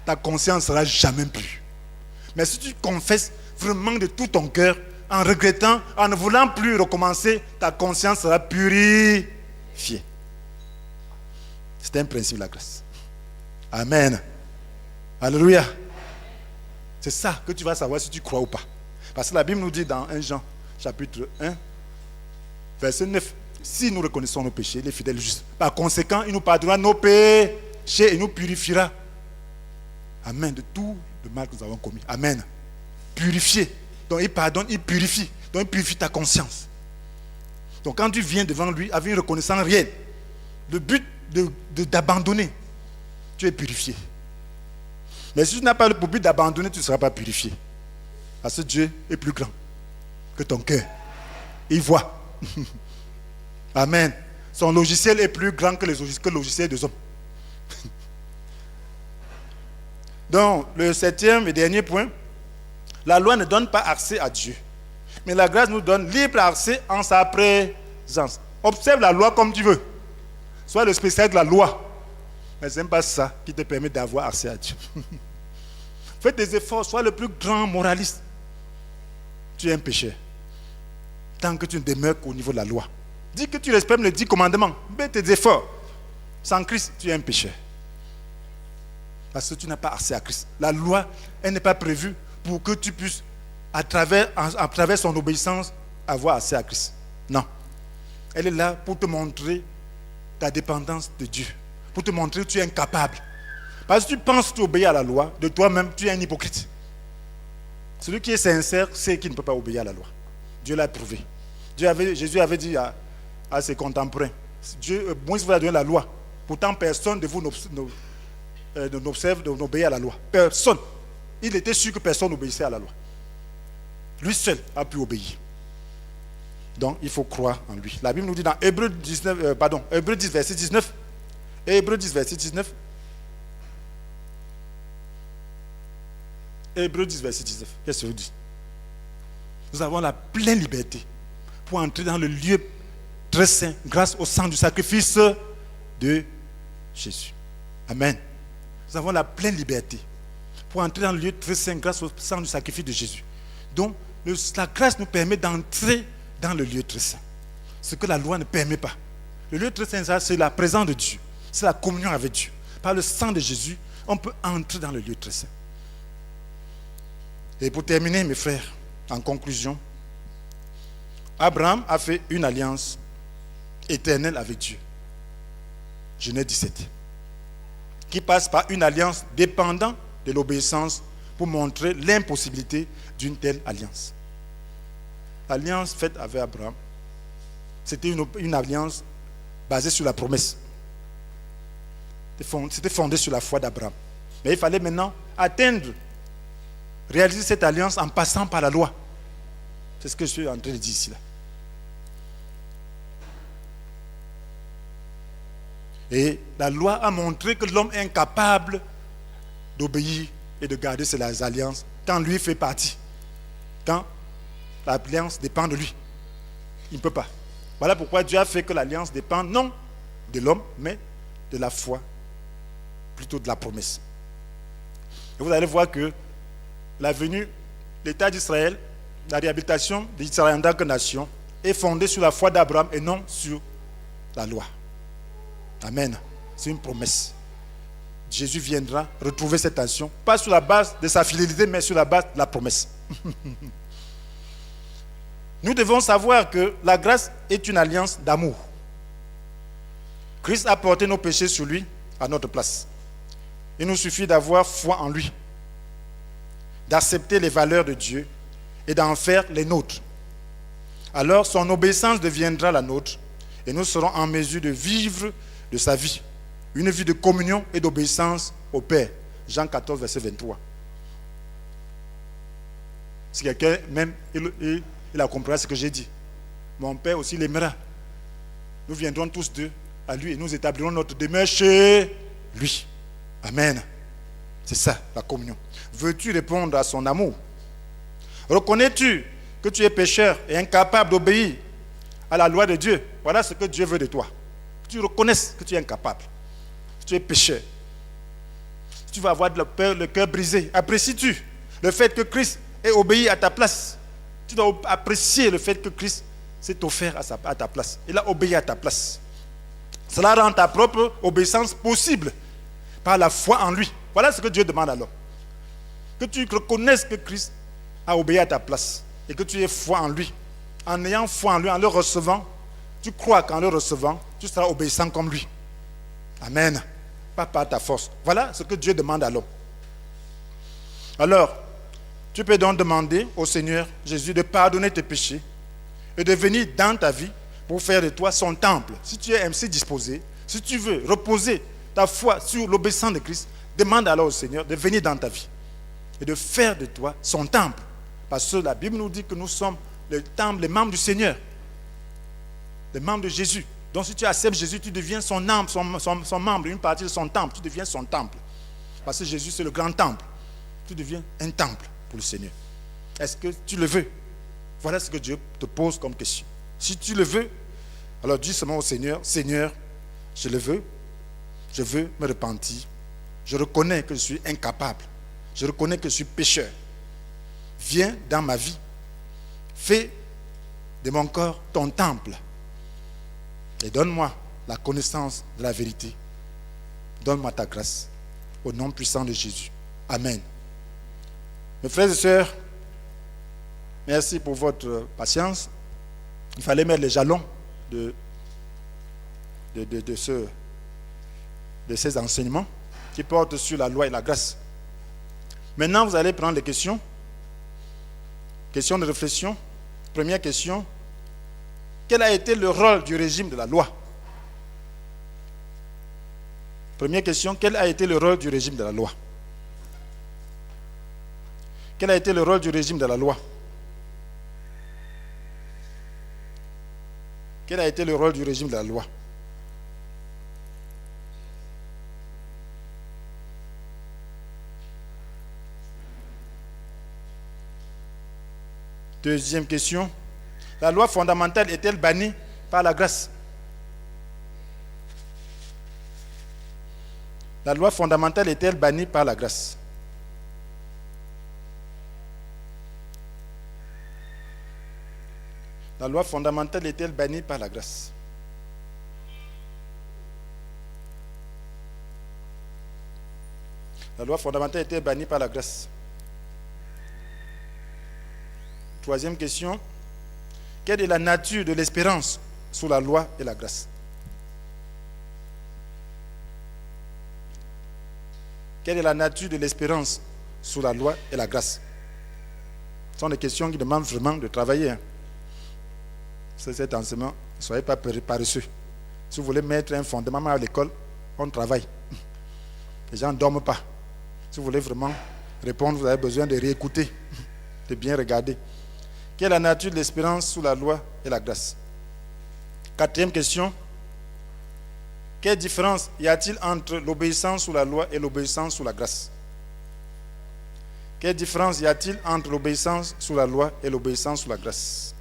Ta conscience ne sera jamais pure. Mais si tu confesses vraiment de tout ton cœur, en regrettant, en ne voulant plus recommencer, ta conscience sera purifiée. C'est un principe de la grâce. Amen. Alléluia. C'est ça que tu vas savoir si tu crois ou pas. Parce que la Bible nous dit dans 1 Jean, chapitre 1, verset 9, si nous reconnaissons nos péchés, les fidèles justes, par conséquent, il nous pardonnera nos péchés et nous purifiera. Amen. De tout le mal que nous avons commis. Amen. Purifié. Donc il pardonne, il purifie. Donc il purifie ta conscience. Donc quand tu viens devant lui avec une reconnaissance réelle, le but d'abandonner, tu es purifié. Mais si tu n'as pas le but d'abandonner, tu ne seras pas purifié. Parce que Dieu est plus grand que ton cœur. Il voit. Amen. Son logiciel est plus grand que le logiciel des hommes. Donc, le 7e et dernier point, la loi ne donne pas accès à Dieu. Mais la grâce nous donne libre accès en sa présence. Observe la loi comme tu veux. Sois le spécialiste de la loi. Mais ce n'est pas ça qui te permet d'avoir accès à Dieu. Fais des efforts, sois le plus grand moraliste. Tu es un pécheur. Tant que tu ne demeures qu'au niveau de la loi. Dis que tu respectes les 10 commandements. Mets tes efforts. Sans Christ, tu es un pécheur. Parce que tu n'as pas accès à Christ. La loi, elle n'est pas prévue pour que tu puisses, à travers son obéissance, avoir accès à Christ. Non. Elle est là pour te montrer ta dépendance de Dieu. Pour te montrer que tu es incapable. Parce que tu penses que tu obéis à la loi, de toi-même, tu es un hypocrite. Celui qui est sincère sait qu'il ne peut pas obéir à la loi. Dieu l'a prouvé. Jésus avait dit à ses contemporains, Moïse vous a donné la loi. Pourtant, personne de vous n'obéit à la loi. Personne. Il était sûr que personne n'obéissait à la loi. Lui seul a pu obéir. Donc, il faut croire en lui. La Bible nous dit dans Hébreux 10, verset 19. Hébreux 10, verset 19. Hébreux 10, verset 19. Qu'est-ce que vous dit? Nous avons la pleine liberté pour entrer dans le lieu très saint grâce au sang du sacrifice de Jésus. Amen. Nous avons la pleine liberté pour entrer dans le lieu très saint grâce au sang du sacrifice de Jésus. Donc, la grâce nous permet d'entrer dans le lieu très saint. Ce que la loi ne permet pas. Le lieu très saint, c'est la présence de Dieu. C'est la communion avec Dieu. Par le sang de Jésus, on peut entrer dans le lieu très saint. Et pour terminer, mes frères, en conclusion, Abraham a fait une alliance éternelle avec Dieu. Genèse 17. Qui passe par une alliance dépendant de l'obéissance pour montrer l'impossibilité d'une telle alliance. L'alliance faite avec Abraham, c'était une alliance basée sur la promesse. C'était fondé sur la foi d'Abraham. Mais il fallait maintenant réaliser cette alliance en passant par la loi. C'est ce que je suis en train de dire ici. Là. Et la loi a montré que l'homme est incapable d'obéir et de garder ses alliances quand lui fait partie. Quand l'alliance dépend de lui. Il ne peut pas. Voilà pourquoi Dieu a fait que l'alliance dépend non de l'homme, mais de la foi, plutôt de la promesse. Et vous allez voir que la venue, l'État d'Israël, la réhabilitation d'Israël en tant que nation est fondée sur la foi d'Abraham et non sur la loi. Amen. C'est une promesse. Jésus viendra retrouver cette nation, pas sur la base de sa fidélité, mais sur la base de la promesse. Nous devons savoir que la grâce est une alliance d'amour. Christ a porté nos péchés sur lui à notre place. Il nous suffit d'avoir foi en lui, d'accepter les valeurs de Dieu et d'en faire les nôtres. Alors son obéissance deviendra la nôtre et nous serons en mesure de vivre de sa vie, une vie de communion et d'obéissance au Père. Jean 14, verset 23. Si quelqu'un même, il a compris ce que j'ai dit. Mon Père aussi l'aimera. Nous viendrons tous deux à lui et nous établirons notre demeure chez lui. Amen. C'est ça, la communion. Veux-tu répondre à son amour? Reconnais-tu que tu es pécheur et incapable d'obéir à la loi de Dieu? Voilà ce que Dieu veut de toi. Tu reconnaisses que tu es incapable. Que tu es pécheur. Tu vas avoir le cœur brisé. Apprécies-tu le fait que Christ ait obéi à ta place? Tu dois apprécier le fait que Christ s'est offert à ta place. Il a obéi à ta place. Cela rend ta propre obéissance possible par la foi en lui. Voilà ce que Dieu demande alors. Que tu reconnaisses que Christ a obéi à ta place et que tu aies foi en lui. En ayant foi en lui, en le recevant, tu crois qu'en le recevant, tu seras obéissant comme lui. Amen. Pas par ta force. Voilà ce que Dieu demande à l'homme. Alors, tu peux donc demander au Seigneur Jésus de pardonner tes péchés et de venir dans ta vie pour faire de toi son temple. Si tu es ainsi disposé, si tu veux reposer ta foi sur l'obéissance de Christ, demande alors au Seigneur de venir dans ta vie et de faire de toi son temple. Parce que la Bible nous dit que nous sommes le temple, les membres du Seigneur, les membres de Jésus. Donc si tu acceptes Jésus, tu deviens son âme, son membre, une partie de son temple. Tu deviens son temple. Parce que Jésus, c'est le grand temple. Tu deviens un temple pour le Seigneur. Est-ce que tu le veux? Voilà ce que Dieu te pose comme question. Si tu le veux, alors dis seulement au Seigneur, Seigneur, je le veux. Je veux me repentir. Je reconnais que je suis incapable. Je reconnais que je suis pécheur. Viens dans ma vie. Fais de mon corps ton temple. Et donne-moi la connaissance de la vérité Donne-moi ta grâce. Au nom puissant de Jésus. Amen. Mes frères et sœurs, merci pour votre patience. Il fallait mettre les jalons de ces enseignements qui portent sur la loi et la grâce. Maintenant, vous allez prendre les questions. Questions de réflexion. Première question. Quel a été le rôle du régime de la loi? Première question. Quel a été le rôle du régime de la loi? Quel a été le rôle du régime de la loi? Quel a été le rôle du régime de la loi? Deuxième question. La loi fondamentale est-elle bannie par la grâce? La loi fondamentale est-elle bannie par la grâce? La loi fondamentale est-elle bannie par la grâce? La loi fondamentale est-elle bannie par la grâce? Troisième question. Quelle est la nature de l'espérance sous la loi et la grâce? Quelle est la nature de l'espérance sous la loi et la grâce? Ce sont des questions qui demandent vraiment de travailler. C'est cet enseignement. Ne soyez pas paresseux. Si vous voulez mettre un fondement à l'école, on travaille. Les gens ne dorment pas. Si vous voulez vraiment répondre, vous avez besoin de réécouter, de bien regarder. Quelle est la nature de l'espérance sous la loi et la grâce? Quatrième question. Quelle différence y a-t-il entre l'obéissance sous la loi et l'obéissance sous la grâce? Quelle différence y a-t-il entre l'obéissance sous la loi et l'obéissance sous la grâce?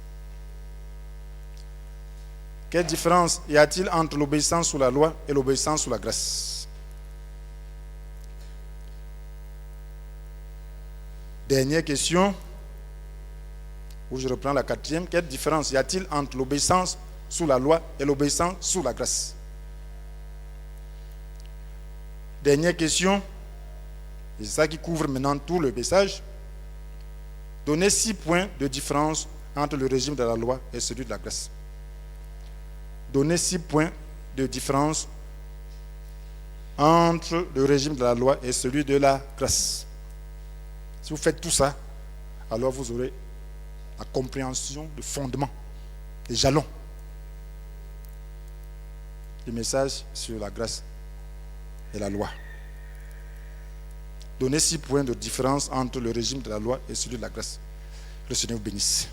Quelle différence y a-t-il entre l'obéissance sous la loi et l'obéissance sous la grâce? Dernière question, où je reprends la quatrième. Quelle différence y a-t-il entre l'obéissance sous la loi et l'obéissance sous la grâce? Dernière question, et c'est ça qui couvre maintenant tout le message. Donnez 6 points de différence entre le régime de la loi et celui de la grâce. Donnez 6 points de différence entre le régime de la loi et celui de la grâce. Si vous faites tout ça, alors vous aurez la compréhension, le fondement, les jalons du message sur la grâce et la loi. Donnez 6 points de différence entre le régime de la loi et celui de la grâce. Le Seigneur vous bénisse.